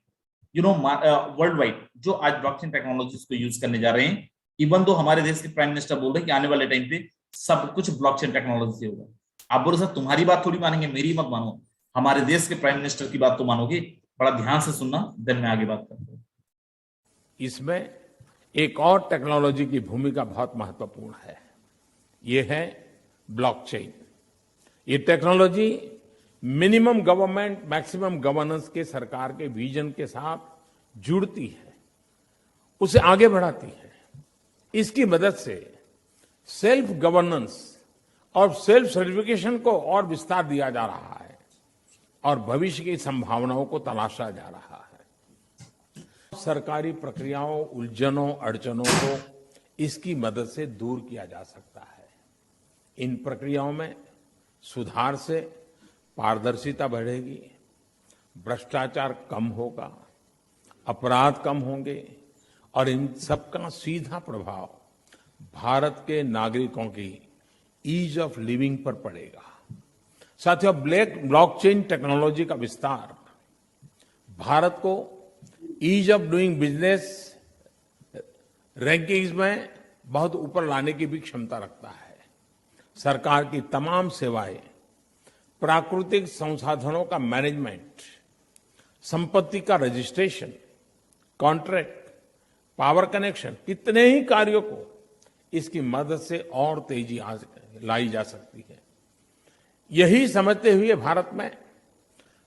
वर्ल्ड वाइड जो आज ब्लॉकचेन टेक्नोलॉजीज को यूज करने जा रहे हैं। इवन दो हमारे देश के प्राइम मिनिस्टर बोल रहे हैं कि आने वाले टाइम पे सब कुछ ब्लॉकचेन टेक्नोलॉजी से होगा। आप बोलो सर तुम्हारी बात थोड़ी मानेंगे, मेरी मत मानो, हमारे देश के प्राइम मिनिस्टर की बात तो मानोगे। बड़ा ध्यान से सुनना, देन मैं आगे बात करता हूँ। इसमें एक और टेक्नोलॉजी की भूमिका बहुत महत्वपूर्ण है, ये है ब्लॉकचेन। ये technology minimum government maximum governance के सरकार के विजन के साथ जुड़ती है, उसे आगे बढ़ाती है। इसकी मदद से सेल्फ गवर्नेंस और सेल्फ सर्टिफिकेशन को और विस्तार दिया जा रहा है और भविष्य की संभावनाओं को तलाशा जा रहा है। सरकारी प्रक्रियाओं, उलझनों, अड़चनों को इसकी मदद से दूर किया जा सकता है। इन प्रक्रियाओं में सुधार से पारदर्शिता बढ़ेगी, भ्रष्टाचार कम होगा, अपराध कम होंगे और इन सबका सीधा प्रभाव भारत के नागरिकों की ईज ऑफ लिविंग पर पड़ेगा। साथियों, ब्लॉकचेन टेक्नोलॉजी का विस्तार भारत को ease of doing business rankings में बहुत ऊपर लाने की भी क्षमता रखता है। सरकार की तमाम सेवाएं, प्राकृतिक संसाधनों का मैनेजमेंट, संपत्ति का रजिस्ट्रेशन, कॉन्ट्रैक्ट, पावर कनेक्शन, कितने ही कार्यों को इसकी मदद से और तेजी लाई जा सकती है। यही समझते हुए भारत में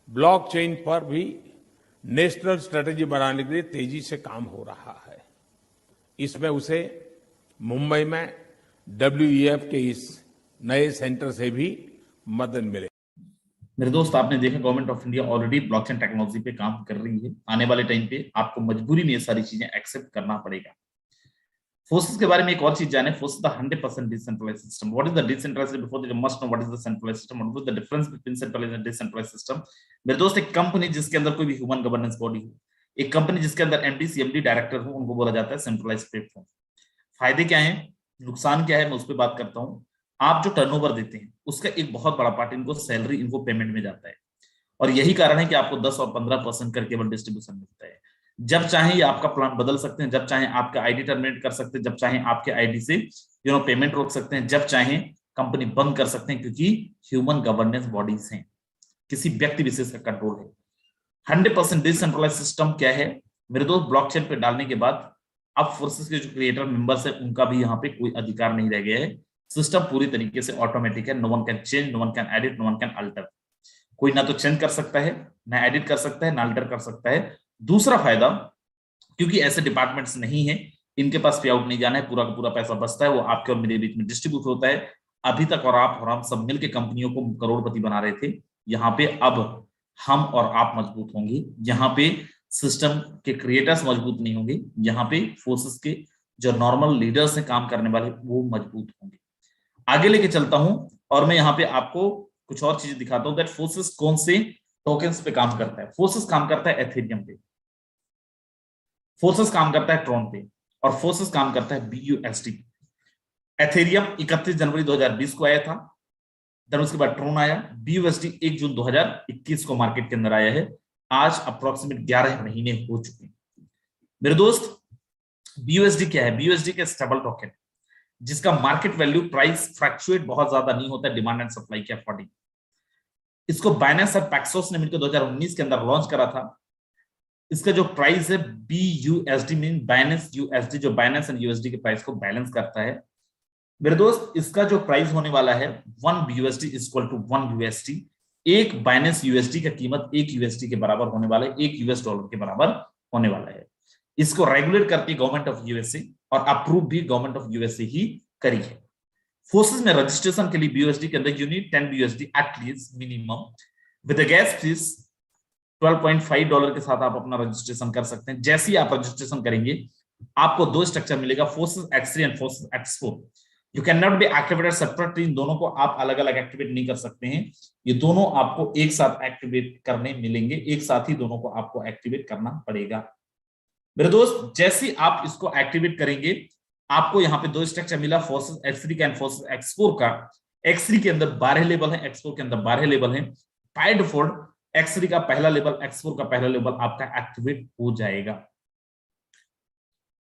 ब्लॉकचेन पर भी नेशनल स्ट्रेटेजी बनाने के लिए तेजी से काम हो रहा है। इसमें उसे मुंबई में WEF के इस नए सेंटर से भी मदद मिले। मेरे दोस्त, आपने देखा government of India already blockchain technology पे काम कर रही है। आने वाले टाइम पे आपको मजबूरी में ये सारी चीजें एक्सेप्ट करना पड़ेगा। फोर्सेस के बारे में एक और चीज जाने, Forsage the 100% decentralised system. What is the decentralised? Before that you must know what is the centralised system, what is the difference between centralised and decentralised system. मेरे दोस्त, एक कंपनी जिसके अंदर कोई भी ह्यूमन गवर्नेंस बॉडी हो, एक company जिसके अंदर MD CMD डायरेक्टर हो, उनको बोला जाता है सेंट्रलाइज्ड प्लेटफॉर्म। फायदे क्या है, नुकसान क्या है, मैं उस पर बात करता हूँ। आप जो टर्नओवर देते हैं उसका एक बहुत बड़ा पार्ट इनको सैलरी, इनको पेमेंट में जाता है और यही कारण है कि आपको 10 और 15% कर केवल डिस्ट्रीब्यूशन मिलता है। जब चाहे ये आपका प्लान बदल सकते हैं, जब चाहे आपका आईडी टर्मिनेट कर सकते हैं, जब चाहे आपके आईडी से पेमेंट रोक सकते हैं, जब चाहे कंपनी बंद कर सकते हैं, क्योंकि ह्यूमन गवर्नेंस बॉडीज हैं, किसी व्यक्ति विशेष का कंट्रोल है। 100% डिसेंट्रलाइज्ड सिस्टम क्या है मेरे दोस्त? ब्लॉकचेन पे डालने के बाद अब फोर्सेस के जो क्रिएटर मेंबर्स है उनका भी यहाँ पे कोई अधिकार नहीं रह गया है। सिस्टम पूरी तरीके से ऑटोमेटिक है। No one can change, no one can edit, no one can alter. कोई ना तो चेंज कर सकता है, ना एडिट कर सकता है, ना अल्टर कर सकता है। दूसरा फायदा, क्योंकि ऐसे डिपार्टमेंट्स नहीं है, इनके पास पे आउट नहीं जाना है, पूरा का पूरा पैसा बचता है, वो आपके और मेरे बीच में डिस्ट्रीब्यूट होता है। अभी तक और आप और हम सब मिलकर कंपनियों को करोड़पति बना रहे थे, यहाँ पे अब हम और आप मजबूत होंगे। यहाँ पे सिस्टम के क्रिएटर्स मजबूत नहीं होंगे, यहाँ पे फोर्सेस के जो नॉर्मल लीडर्स हैं काम करने वाले, वो मजबूत होंगे। आगे लेके चलता हूं और मैं यहाँ पे आपको कुछ और चीजें दिखाता हूं। दैट फोर्सेस कौन से टोकन्स पे काम करता है। फोर्सेस काम करता है एथेरियम पे, फोर्सेस काम करता है ट्रॉन पे, और फोर्सेस काम करता है BUSD। एथेरियम 31 जनवरी 2020 को आया था, देन उसके बाद ट्रोन आया। BUSD 1 जून 2021 को मार्केट के अंदर आया है। आज अप्रोक्सीमेट 11 महीने हो चुके हैं। मेरे दोस्त, BUSD क्या है? BUSD का स्टेबल टोकन जिसका मार्केट वैल्यू, प्राइस फ्लक्चुएट बहुत ज्यादा नहीं होता, डिमांड एंड सप्लाई के अकॉर्डिंग। इसको बाइनेंस और पैक्सोस ने मिलकर 2019 के अंदर लॉन्च करा था। इसका जो प्राइस है BUSD मीन बाइनेंस USD, जो बाइनेंस एंड USD के प्राइस को बैलेंस करता है। मेरे दोस्त, इसका जो प्राइस होने वाला है 1 BUSD इक्वल टू 1 USD। एक बाइनेंस USD का कीमत 1 USD के बराबर होने वाला है, $1 के बराबर होने वाला है। इसको रेगुलेट करती गवर्नमेंट ऑफ USA और अप्रूव भी गवर्नमेंट ऑफ USA ही करी है। फोर्सेस में रजिस्ट्रेशन के लिए BUSD के अंदर you need 10 BUSD at least minimum. With the gas fees $12.5 के साथ आप अपना रजिस्ट्रेशन कर सकते हैं। जैसे ही आप रजिस्ट्रेशन करेंगे आपको दो स्ट्रक्चर मिलेगा, forces X3 and forces X4। You can not be activated separately, इन दोनों को आप अलग अलग एक्टिवेट नहीं कर सकते हैं, ये दोनों आपको एक साथ एक्टिवेट करने मिलेंगे, एक साथ ही दोनों को आपको एक्टिवेट करना पड़ेगा। मेरे दोस्त जैसे आप इसको एक्टिवेट करेंगे आपको यहाँ पे दो स्ट्रक्चर मिला, फोर्सेस X3 का एंड फोर्सेस X4 का। X3 के अंदर 12 लेवल है, X4 के अंदर 12 लेवल है। बाय डिफॉल्ट X3 का पहला लेवल, X4 का पहला लेवल आपका एक्टिवेट हो जाएगा।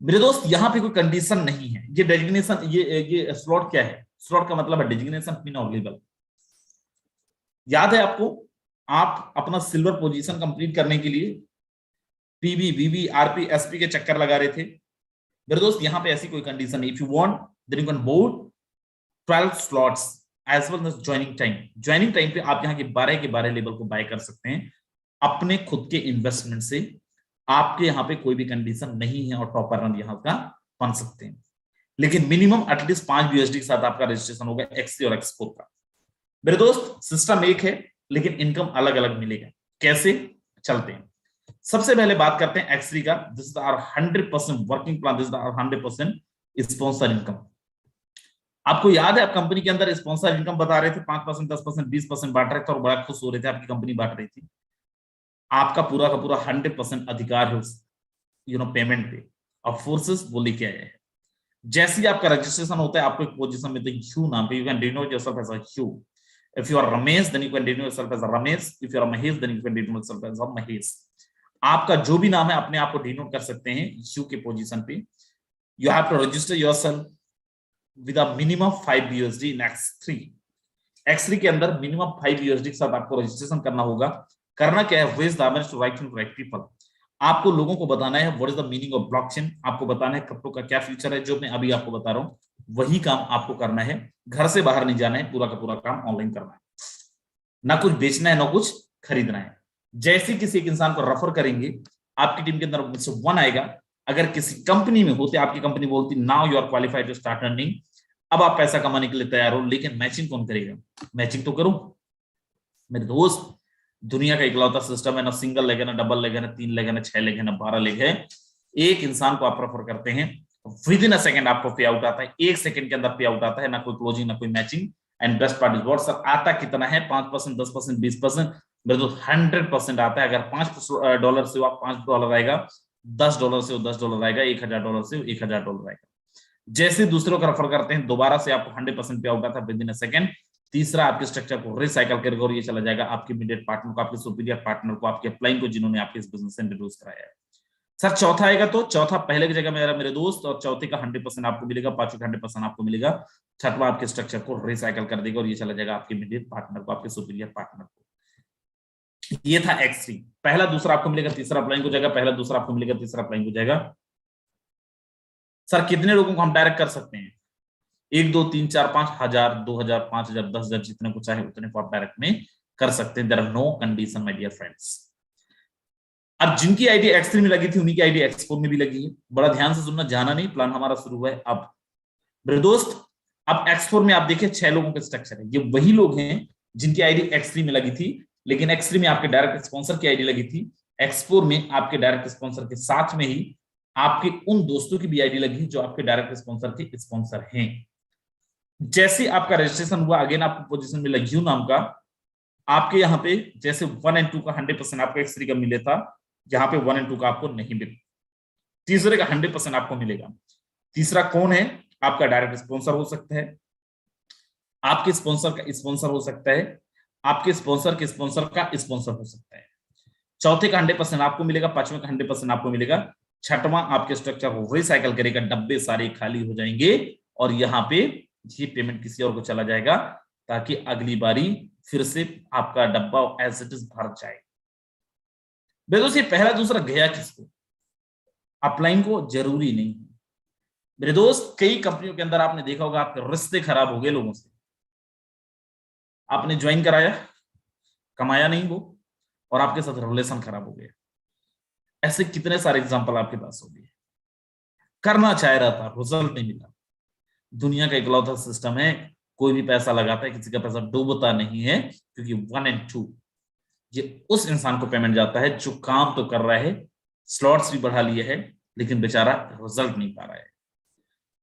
मेरे दोस्त यहाँ पे कोई कंडीशन नहीं है, ये डेजिग्नेशन, ये स्लॉट क्या है, स्लॉट का मतलब है डेजिग्नेशन पिन और लेवल। याद है आपको, आप अपना सिल्वर पोजीशन कंप्लीट करने के लिए PB, VB, RP, SP के चक्कर लगा रहे थे। मेरे दोस्त यहाँ पे ऐसी कोई कंडीशन नहीं। If you want then you can board 12 slots as well as joining time. Joining time पे आप यहाँ के 12 के 12 लेवल को बाय कर सकते हैं अपने खुद के इन्वेस्टमेंट से। आपके यहाँ पे कोई भी कंडीशन नहीं है और टॉपर रन यहाँ का बन सकते हैं, लेकिन मिनिमम एटलीस्ट 5 BUSD के साथ आपका रजिस्ट्रेशन होगा X3 और X4 का। मेरे दोस्त सिस्टम एक है लेकिन इनकम अलग अलग मिलेगा। कैसे, चलते हैं। सबसे पहले बात करते हैं X3 का। This is our 100% working plan, this is our 100% sponsor income. आपको याद है आप कंपनी के अंदर स्पॉन्सर इनकम बता रहे थे, 5%, 10%, 20% बांट रहे थे और बड़ा खुश हो रहे थे, आपकी कंपनी बांट रही थी। आपका पूरा का पूरा 100% अधिकार है उस पेमेंट पे। अब फोर्सेस वो लेके आए हैं। जैसे ही आपका रजिस्ट्रेशन होता है आपको एक पोजीशन मिलती है ह्यू नाम पे, you can denote yourself as a Hugh. If you are Ramesh then you can denote yourself as a Ramesh, if you are Mahesh then you can denote yourself as a Mahesh. आपका जो भी नाम है अपने आप को डिनोट कर सकते हैं ह्यू के पोजीशन पे। You have to register yourself with a minimum 5 BUSD in X3। X3 के अंदर मिनिमम 5 BUSD के साथ आपको रजिस्ट्रेशन करना होगा। करना क्या है, raise the awareness to right to right people. आपको लोगों को बताना है what is the meaning of blockchain, आपको बताना है क्रिप्टो का क्या फ्यूचर है। जो मैं अभी आपको बता रहा हूं वही काम आपको करना है, घर से बाहर नहीं जाना है, पूरा का पूरा काम ऑनलाइन करना है, ना कुछ बेचना है ना कुछ खरीदना है। जैसे किसी एक इंसान को रेफर करेंगे आपकी टीम के अंदर मुझसे 1 आएगा। अगर किसी कंपनी में होते, आपकी कंपनी बोलती now you are qualified to start earning, अब आप पैसा कमाने के लिए तैयार हो, लेकिन मैचिंग कौन करेगा? मैचिंग तो करूं मेरे दोस्त। दुनिया का इकलौता सिस्टम है, ना सिंगल लेग है, ना डबल लेग है, ना 3 लेग है, ना 6 लेग है, ना 12 लेग है। एक इंसान को आप रेफर करते हैं, विद इन अ सेकंड आपको पे आउट आता है, 1 सेकंड के अंदर पे आउट आता है, ना कोई क्लोजिंग ना कोई matching. And best part is what sir, आता कितना है? 5%, 10%, 20%? मेरे दोस्त 100% आता है। अगर $5 से आप $5 आएगा, $10 से $10 आएगा, $1000 से $1000 आएगा। जैसे दूसरों को रेफर करते हैं दोबारा से आपको 100% पे आउट आता है विद इन अ सेकंड। तीसरा आपके स्ट्रक्चर को रिसाइकल करेगा और ये चला जाएगा आपके इमीडिएट पार्टनर को, आपके सुपीरियर पार्टनर को, आपके अपलाइन को, जिन्होंने आपके इस बिजनेस से इंट्रोड्यूस कराया है। सर चौथा आएगा तो चौथा पहले की जगह मेरे दोस्त, और चौथे का 100% आपको मिलेगा, पांचवें का 100% आपको मिलेगा, छठवां आपके स्ट्रक्चर को रिसाइकल कर देगा और ये चला जाएगा आपके इमीडिएट पार्टनर को, आपके सुपीरियर पार्टनर को। ये था X3। पहला दूसरा आपको मिलेगा, तीसरा अपलाइन को जाएगा, पहला दूसरा आपको मिलेगा, तीसरा अपलाइन को जाएगा। सर कितने लोगों को हम डायरेक्ट कर सकते हैं? 1, 2, 3, 4, 5 हजार, 2000, 5000, 10,000, जितने को चाहे उतने को आप डायरेक्ट में कर सकते हैं। There are no condition my dear friends. अब जिनकी आईडी X3 में लगी थी उन्हीं की आईडी X4 में भी लगी है। बड़ा ध्यान से सुनना, जाना नहीं, प्लान हमारा शुरू हुआ है अब। मेरे दोस्त अब X4 में आप देखिए 6 लोगों का स्ट्रक्चर है। ये वही लोग हैं जिनकी आईडी X3 में लगी थी, लेकिन X3 में आपके डायरेक्ट स्पॉन्सर की आईडी लगी थी, X4 में आपके डायरेक्ट स्पॉन्सर के साथ में ही आपके उन दोस्तों की भी आईडी लगी जो आपके डायरेक्ट स्पॉन्सर के स्पॉन्सर हैं। जैसे आपका रजिस्ट्रेशन हुआ, अगेन आपको पोजीशन मिला यू नाम का। आपके यहाँ पे जैसे 1 और 2 का 100% आपको X3 का मिले था, यहाँ पे 1 और 2 का आपको नहीं मिला। तीसरे का 100% आपको मिलेगा। तीसरा कौन है? आपका डायरेक्ट स्पॉन्सर हो सकता है, आपके स्पॉन्सर का स्पॉन्सर हो सकता है, आपके स्पॉन्सर के स्पॉन्सर का स्पॉन्सर हो सकता है। चौथे का 100% आपको मिलेगा, पांचवें का 100% आपको मिलेगा, छठवां आपके स्ट्रक्चर को रिसाइकल करेगा, डब्बे सारे खाली हो जाएंगे और यहाँ पे ये पेमेंट किसी और को चला जाएगा, ताकि अगली बारी फिर से आपका डब्बा एज इट इज भर जाए। ये पहला दूसरा गया किसको? अपलाइन को? जरूरी नहीं। मेरे दोस्त कई कंपनियों के अंदर आपने देखा होगा आपके रिश्ते खराब हो गए लोगों से, आपने ज्वाइन कराया, कमाया नहीं वो, और आपके साथ रिलेशन खराब हो गया। ऐसे कितने सारे एग्जांपल आपके पास हो गए। करना चाह रहा था, रिजल्ट नहीं मिला। दुनिया का इकलौता सिस्टम है, कोई भी पैसा लगाता है, किसी का पैसा डूबता नहीं है, क्योंकि 1 और 2 ये उस इंसान को पेमेंट जाता है जो काम तो कर रहा है, स्लॉट्स भी बढ़ा लिए है, लेकिन बेचारा रिजल्ट नहीं पा रहा है।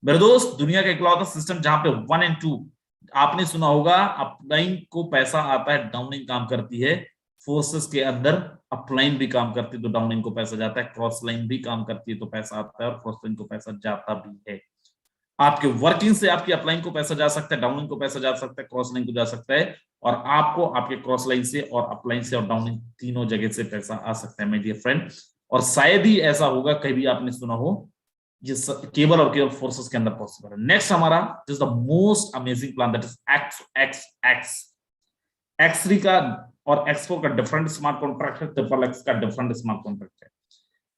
मेरे दोस्त, दुनिया का इकलौता सिस्टम जहां पे 1 और 2, आपने सुना होगा अपलाइन को पैसा आता है, डाउनलाइन काम करती है, फोर्सेस के अंदर अपलाइन भी काम करती है तो डाउनलाइन को पैसा जाता है, क्रॉस लाइन भी काम करती है तो पैसा आता है और क्रॉस लाइन को पैसा जाता भी है। आपके वर्किंग से आपकी अपलाइन को पैसा जा सकता है, डाउनलाइन को पैसा जा सकता है, क्रॉस लाइन को जा सकता है, और आपको आपके क्रॉस लाइन से और अपलाइन से और डाउनलाइन तीनों जगह से पैसा आ सकता है माय डियर फ्रेंड। और शायद ही ऐसा होगा कभी आपने सुना हो, ये केवल और केवल फोर्सेस के अंदर पॉसिबल है। नेक्स्ट हमारा this the most amazing plan, that is X3 का और X4 का डिफरेंट स्मार्ट कॉन्ट्रैक्ट है, ट्रिपल X का डिफरेंट स्मार्ट कॉन्ट्रैक्ट है।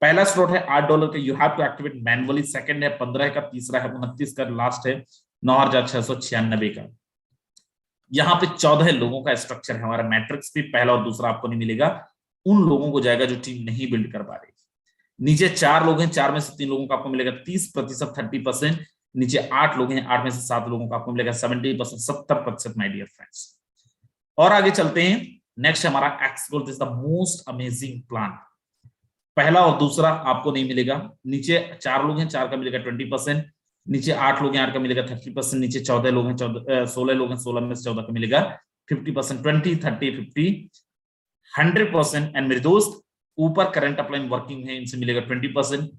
पहला स्लॉट है $8 का, you have to activate manually, second है 15 का, तीसरा है 29 का, लास्ट है 9,696 का। यहाँ पे 14 लोगों का स्ट्रक्चर है, हमारा मैट्रिक्स भी पहला और दूसरा आपको नहीं मिलेगा, उन लोगों को जाएगा जो टीम नहीं बिल्ड कर पा रही। नीचे 4 लोग हैं, 4 में से 3 लोगों को आपको मिलेगा 30%, 30%। नीचे 8 लोग हैं, 8 में से 7 लोगों को आपको मिलेगा 70%, 70% माय डियर फ्रेंड्स। और आगे चलते हैं, नेक्स्ट हमारा XGold is the most amazing plan. पहला और दूसरा आपको नहीं मिलेगा, नीचे 4 लोग हैं, 4 का मिलेगा 20%, नीचे 8 लोग हैं, 8 का मिलेगा 30%, नीचे 14 लोग हैं, 16 लोग हैं, 16 में से 14 का मिलेगा 50%, 20, 30, 50, 100%। एंड मेरे दोस्त, ऊपर करंट अपलाइन वर्किंग है, इनसे मिलेगा 20%,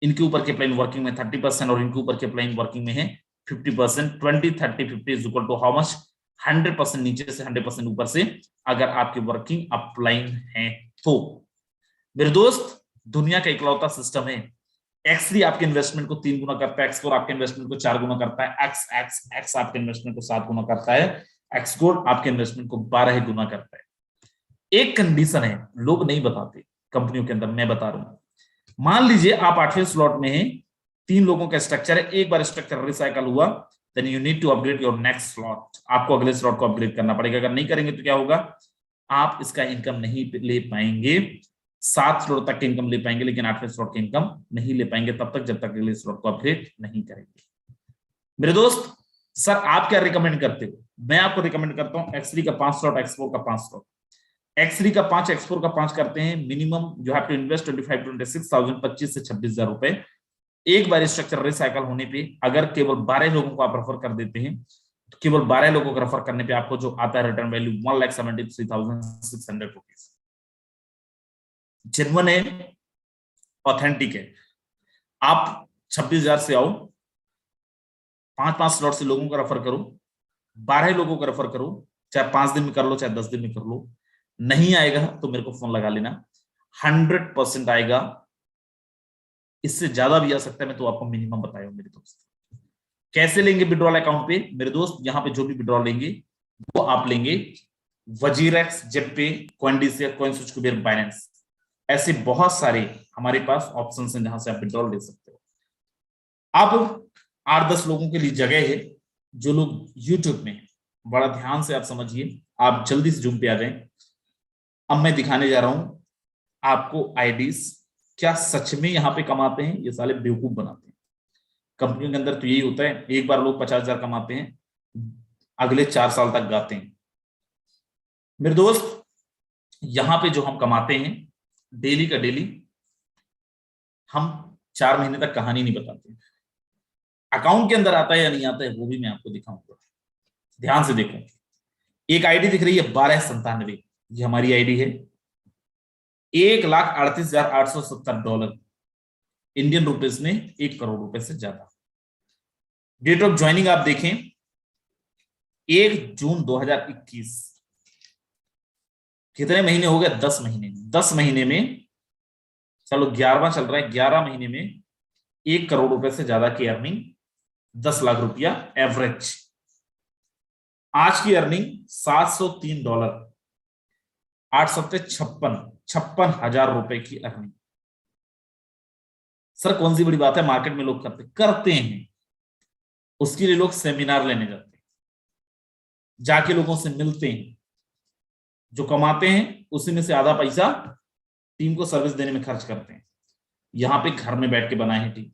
इनके ऊपर के अपलाइन वर्किंग में 30% और इनके ऊपर के अपलाइन वर्किंग में है 50%। 20, 30, 50 is equal to how much? 100% नीचे से, 100% ऊपर से, अगर आपकी वर्किंग अपलाइन है तो। मेरे दोस्त, दुनिया का इकलौता सिस्टम है। X3 आपके इन्वेस्टमेंट को 3 गुना करता है, X4 आपके इन्वेस्टमेंट को 4 गुना करता है, X आपके इन्वेस्टमेंट को 7 गुना करता है, Xcode आपके इन्वेस्टमेंट को 12 गुना करता है। एक कंडीशन है, लोग नहीं बताते कंपनियों के अंदर, मैं बता रहा हूं। मान लीजिए आप 8वें स्लॉट में हैं, 3 लोगों का स्ट्रक्चर है, एक बार स्ट्रक्चर रिसाइकल हुआ, then you need to upgrade your next slot, आपको अगले स्लॉट को अपग्रेड करना पड़ेगा। अगर नहीं करेंगे तो क्या होगा? आप इसका इनकम नहीं ले पाएंगे। 7 स्लॉट तक के इनकम ले पाएंगे, लेकिन 8वें स्लॉट के इनकम नहीं ले पाएंगे तब तक, जब तक अगले स्लॉट को अपग्रेड नहीं करेंगे। मेरे दोस्त, सर आप क्या रिकमेंड करते हो? मैं आपको रिकमेंड करता हूं X3 का 5 स्लॉट, X4 का 5 स्लॉट। X3 का 5, X4 का 5 करते हैं, minimum you have to invest 25,000 26 से 26,000 रुपए। एक बार स्ट्रक्चर रिसाइकल होने पे अगर केवल 12 लोगों को आप रेफर कर देते हैं, तो केवल 12 लोगों को रेफर करने पे आपको जो आता है रिटर्न वैल्यू 1,73,600 रुपीज। जेन्युइन है, ऑथेंटिक है। आप 26,000 से आओ, 5-5 स्लॉट से लोगों को रेफर करो, 12 लोगों को रेफर करो, चाहे 5 दिन में कर लो, चाहे 10 दिन में कर लो। नहीं आएगा तो मेरे को फोन लगा लेना, 100% आएगा, इससे ज्यादा भी आ सकता है, मैं तो आपको मिनिमम बताया हूं मेरे दोस्त। कैसे लेंगे विड्रॉल अकाउंट पे? मेरे दोस्त, यहां पे जो भी विड्रॉल लेंगे वो आप लेंगे वजीरेक्स, जेटपे, कॉइनडिसिया, कॉइनस्विच, कुबेर, बाइनेंस, ऐसे बहुत सारे हमारे पास ऑप्शंस हैं जहां से आप विड्रॉल ले सकते हो। अब 8-10 लोगों के लिए जगह है, जो लोग यूट्यूब में, बड़ा ध्यान से आप समझिए, आप जल्दी से जूम पे आ जाएं। अब मैं दिखाने जा रहा हूं आपको आईडीज, क्या सच में यहां पे कमाते हैं? ये साले बेवकूफ बनाते हैं। कंपनियों के अंदर तो यही होता है, एक बार लोग 50,000 कमाते हैं, अगले 4 साल तक गाते हैं। मेरे दोस्त, यहां पे जो हम कमाते हैं डेली का डेली, हम 4 महीने तक कहानी नहीं बताते। अकाउंट के अंदर आता है या नहीं आता है वो भी मैं आपको दिखाऊंगा, ध्यान से देखो। एक आईडी दिख रही है $1297, ये हमारी आईडी है। $1,38,870 इंडियन रुपीस में 1 करोड़ रुपए से ज्यादा। डेट ऑफ ज्वाइनिंग आप देखें 1 जून 2021। कितने महीने हो गए? 10 महीने। 10 महीने में, चलो 11वां चल रहा है, 11 महीने में 1 करोड़ रुपए से ज्यादा की अर्निंग, 10 लाख रुपया एवरेज। आज की अर्निंग $703, 56,000 रुपए की अर्निंग। सर कौन सी बड़ी बात है? मार्केट में लोग करते हैं, उसके लिए लोग सेमिनार लेने जाते हैं, जाके लोगों से मिलते हैं, जो कमाते हैं उसी में से आधा पैसा टीम को सर्विस देने में खर्च करते हैं। यहां पे घर में बैठ के बनाए हैं टीम।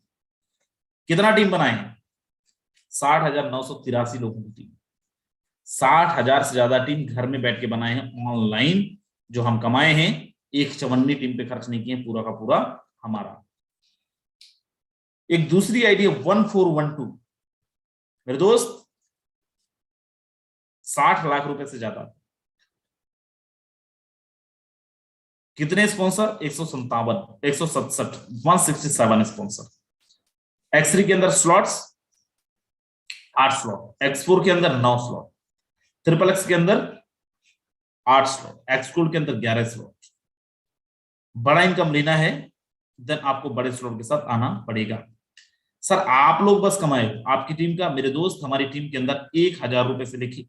कितना टीम बनाए हैं? 60,983 लोगों की टीम। 60,000 से ज्यादा टीम घर में बैठ के बनाए हैं ऑनलाइन, जो हम कमाए हैं, एक चवन्नी टीम पे खर्च नहीं किए, पूरा का पूरा हमारा। एक दूसरी आइडिया 1412, मेरे दोस्त 60 लाख रुपए से ज्यादा। कितने स्पॉन्सर? 167 167 स्पॉन्सर। X3 के अंदर स्लॉट्स 8 स्लॉट, X4 के अंदर 9 स्लॉट, XXX के अंदर 8 स्लॉट, Xgold के अंदर 11 स्लॉट। बड़ा इनकम लेना है देन आपको बड़े स्लॉट के साथ आना पड़ेगा। सर आप लोग बस कमाए हो, आपकी टीम का? मेरे दोस्त हमारी टीम के अंदर 1,000 रुपए से लेके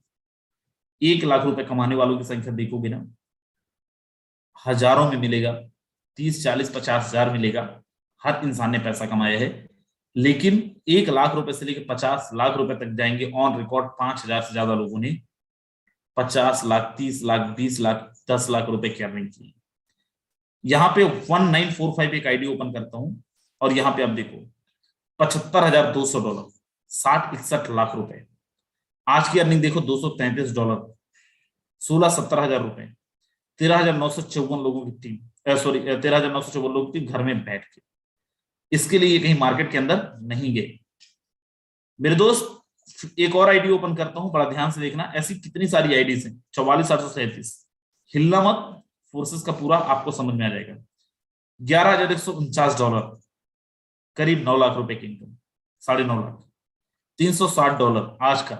1 लाख रुपए कमाने वालों की संख्या देखोगे ना, हजारों में मिलेगा, 30, 40, 50,000 मिलेगा। हर इंसान ने पैसा कमाया है, लेकिन 1 लाख रुपए से लेकर 50 लाख रुपए तक जाएंगे ऑन रिकॉर्ड 5,000 से ज्यादा लोगों ने 50 लाख, 30 लाख, 20 लाख, 10 लाख रुपए की अर्निंग की। यहाँ पे 1945 एक आईडी ओपन करता हूं और यहाँ पे आप देखो $75,200, 60-61 लाख रुपए। आज की अर्निंग देखो $233, 16-17 हजार रुपए, 13,954 लोगों की टीम, सॉरी 13,954 लोगों की घर में बैठ के। इसके लिए ये कहीं मार्केट के अंदर नहीं गए। मेरे दोस्त एक और आईडी ओपन करता हूं, बड़ा ध्यान से देखना, ऐसी कितनी सारी आईडीज हैं। 44,837, हिलना मत, फोर्सेस का पूरा आपको समझ में आ जाएगा। $11,149, करीब 9 लाख रुपए की इनकम, 9.5 लाख। $360 आज का,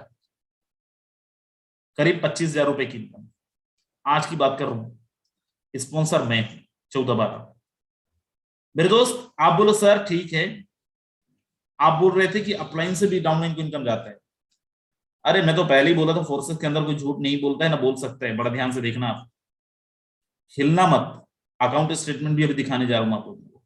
करीब 25,000 रुपए की इनकम। आज की बात कर रहा हूं, स्पॉन्सर मैं 14-12। मेरे दोस्त आप बोलो सर ठीक है, आप बोल रहे थे कि अपलाइन से भी डाउनलाइन को इनकम जाता है। अरे मैं तो पहले ही बोला था फोर्सेस के अंदर कोई झूठ नहीं बोलता है ना बोल सकता है। बड़ा ध्यान से देखना आप, हिलना मत। अकाउंट स्टेटमेंट भी अभी दिखाने जा रहा हूं आप लोगों को।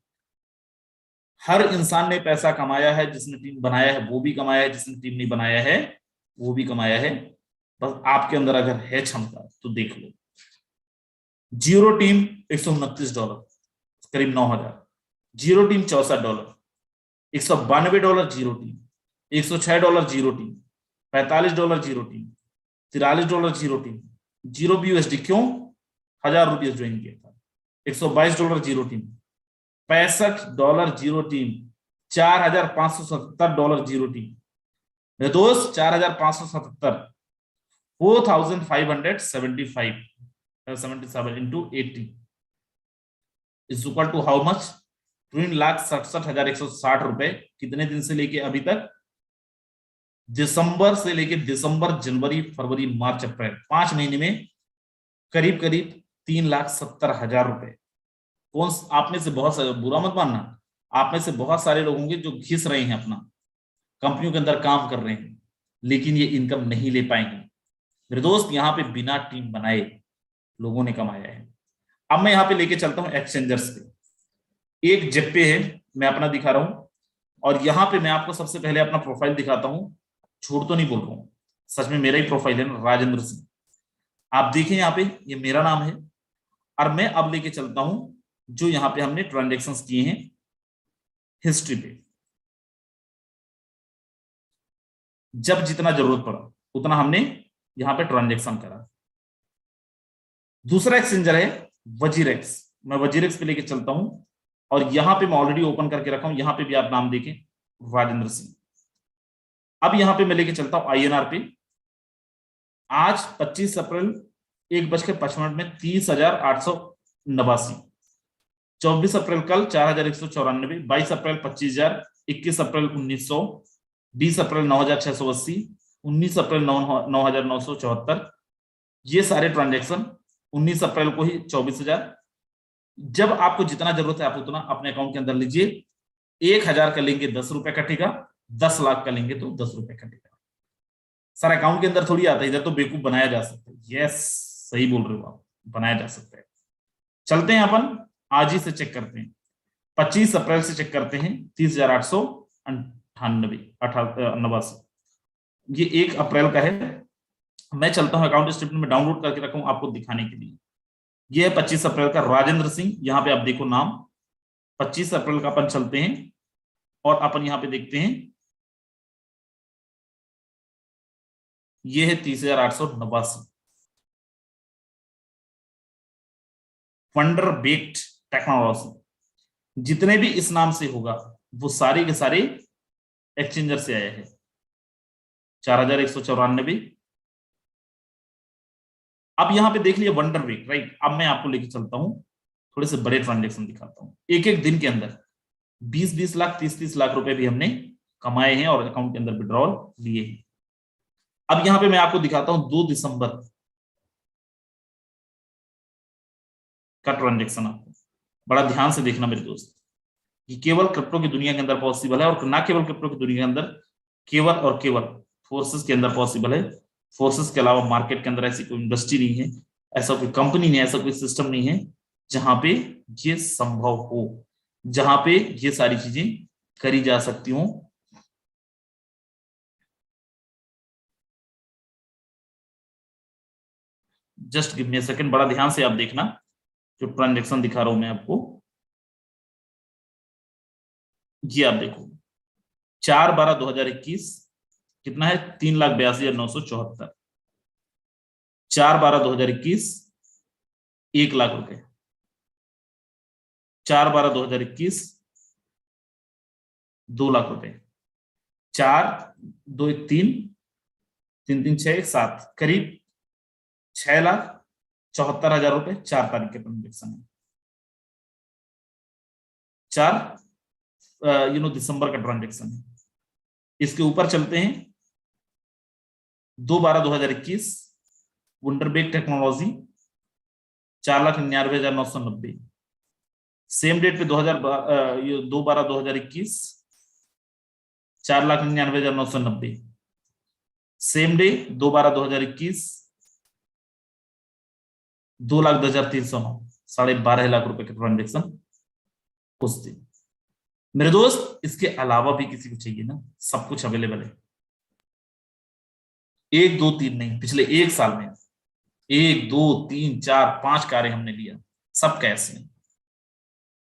हर इंसान ने पैसा कमाया है, जिसने टीम बनाया है वो भी कमाया है, जिसने टीम नहीं बनाया है वो भी कमाया है। बस आपके अंदर अगर है क्षमता तो देख लो। जीरो टीम $129, करीब 9,000। Zero team $64, $192 zero team, $106 zero team, $45 zero team, $43 zero team, zero BUSD। क्यों? 1,000 रुपये ज्वाइन किया था। $122 zero team, $65 zero team, $4,577 zero team. मेरे दोस्त 4,577, 4,577 into 80 is equal to how much? 3,67,160 रुपए। कितने दिन से लेके अभी तक? दिसंबर से लेके दिसंबर, जनवरी, फरवरी, मार्च, अप्रैल, 5 महीने में करीब करीब 3,70,000 रुपए। कौन आप में से बहुत सारे, बुरा मत मानना, आप में से बहुत सारे लोग होंगे जो घिस रहे हैं, अपना कंपनियों के अंदर काम कर रहे हैं, लेकिन ये इनकम नहीं ले पाएंगे। मेरे दोस्त यहाँ पे बिना टीम बनाए लोगों ने कमाया है। अब मैं यहाँ पे लेके चलता हूँ एक्सचेंजर्स पे। एक जेपे है, मैं अपना दिखा रहा हूं, और यहाँ पे मैं आपको सबसे पहले अपना प्रोफाइल दिखाता हूं। झूठ तो नहीं बोल रहा हूं, सच में मेरा ही प्रोफाइल है, राजेंद्र सिंह। आप देखें यहाँ पे, ये मेरा नाम है। और मैं अब लेके चलता हूं जो यहाँ पे हमने ट्रांजेक्शन्स किए हैं हिस्ट्री पे। जब जितना जरूरत पड़ा उतना हमने यहाँ पे ट्रांजेक्शन करा। दूसरा एक्सचेंजर है वजीरेक्स। मैं वजीरेक्स पे लेके चलता हूं और यहां पे मैं ऑलरेडी ओपन करके रखा हूं। यहां पे भी आप नाम देखें, राजेंद्र सिंह। अब यहां पे मैं लेके चलता हूं INR पे। आज 25 अप्रैल 1:55 में 30,889। 24 अप्रैल कल 4,194, 22 अप्रैल 25,000, 21 अप्रैल 1,900, 20 अप्रैल 9,680, 19 अप्रैल 9,974। ये सारे ट्रांजेक्शन 19 अप्रैल को ही 24,000। जब आपको जितना जरूरत है आप उतना अपने अकाउंट के अंदर लीजिए। 1,000 का लेंगे 10 रुपए कटेगा, 10 लाख का लेंगे तो 10 रुपए कटेगा। सर अकाउंट के अंदर थोड़ी आता है, इधर तो बेवकूफ बनाया जा सकता है। यस, सही बोल रहे हो आप, बनाया जा सकता है। चलते हैं अपन आज ही से चेक करते हैं। 25 अप्रैल से चेक करते हैं, 30,898। ये 1 अप्रैल का है। मैं चलता हूं अकाउंट स्टेटमेंट में डाउनलोड करके रखा हूं आपको दिखाने के लिए। ये है 25 अप्रैल का राजेंद्र सिंह। यहां पे आप देखो नाम, 25 अप्रैल का अपन चलते हैं और अपन यहां पे देखते हैं ये है 30,889। वंडर बेक्ड टेक्नोलॉजी, जितने भी इस नाम से होगा वो सारे के सारे एक्सचेंजर से आए हैं। 4,194। अब यहां पे देख लिया वंडर बेक, राइट। अब मैं आपको लेके चलता हूं, थोड़े से बड़े ट्रांजेक्शन दिखाता हूं। एक एक दिन के अंदर 20-20 लाख 30-30 लाख रुपए भी हमने कमाए हैं और अकाउंट के अंदर विड्रॉल लिए हैं। अब यहां पे मैं आपको दिखाता हूं 2 दिसंबर का ट्रांजेक्शन। आपको बड़ा ध्यान से देखना मेरे दोस्त, ये केवल क्रिप्टो की दुनिया के अंदर पॉसिबल है, और ना केवल क्रिप्टो की दुनिया के अंदर, केवल और केवल फोर्सेस के अंदर पॉसिबल है। फोर्सेस के अलावा मार्केट के अंदर ऐसी कोई इंडस्ट्री नहीं है, ऐसा कोई कंपनी नहीं है, ऐसा कोई सिस्टम नहीं है जहां पे ये संभव हो, जहां पे ये सारी चीजें करी जा सकती हो। Just give me a second, बड़ा ध्यान से आप देखना जो ट्रांजेक्शन दिखा रहा हूं मैं आपको। ये आप देखो, 4/12/2021 कितना है, 3,82,974। 4/12/2021 1 लाख रुपए। 4/12/2021 2 लाख रुपए। 4, 2, 1, 3, 3, 3, 6, 1, 7, करीब 6,74,000 रुपए 4 तारीख के ट्रांजेक्शन है। 4 दिसंबर का ट्रांजेक्शन है। इसके ऊपर चलते हैं, 2/12/2021 वंडरबेक टेक्नोलॉजी 4,99,990। सेम डेट पे 2/12/2021 4,99,990। सेम डे 2/12/2021 2,10,309, 12.5 लाख रुपए के ट्रांजेक्शन उस दिन। मेरे दोस्त, इसके अलावा भी किसी को चाहिए ना, सब कुछ अवेलेबल है। 1 2 3 नहीं, पिछले 1 साल में 1 2 3 4 5 कारें हमने लिया, सब कैश में।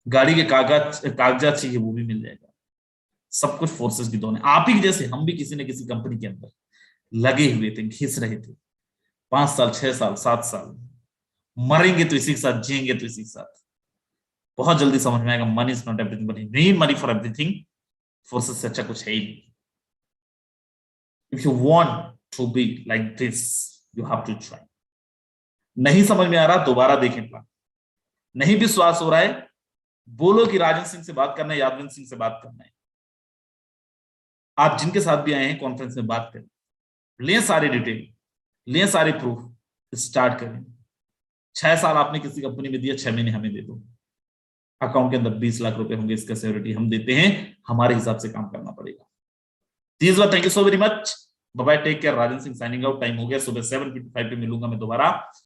गाड़ी के कागजात चाहिए वो भी मिल जाएगा। सब कुछ फोर्सेस की दोनों। आप ही जैसे हम भी किसी न किसी कंपनी के अंदर लगे हुए थे, घिस रहे थे, 5 साल 6 साल 7 साल। मरेंगे तो इसी के साथ, जिएंगे तो इसी के साथ। बहुत जल्दी समझ में आएगा, money is not everything, but need money for everything. Forsage से अच्छा कुछ है ही नहीं। If you want to be like this, you have to try. नहीं समझ में आ रहा, दोबारा देखें प्लान। नहीं विश्वास हो रहा है, बोलो कि राजन सिंह से बात करना है, यादविंद सिंह से बात करना है। आप जिनके साथ भी आए हैं कॉन्फ्रेंस में, बात करें, लें सारे डिटेल, लें सारे प्रूफ, स्टार्ट करें। 6 साल आपने किसी कंपनी में दिया, 6 महीने हमें दे दो। अकाउंट के अंदर 20 लाख रुपए होंगे, इसका सिक्योरिटी हम देते हैं। हमारे हिसाब से काम करना पड़ेगा। तीस बार thank you so very much. Bye bye, take care. Rajan Singh signing out. Time हो गया, सुबह 7:55 पे मिलूंगा मैं दोबारा।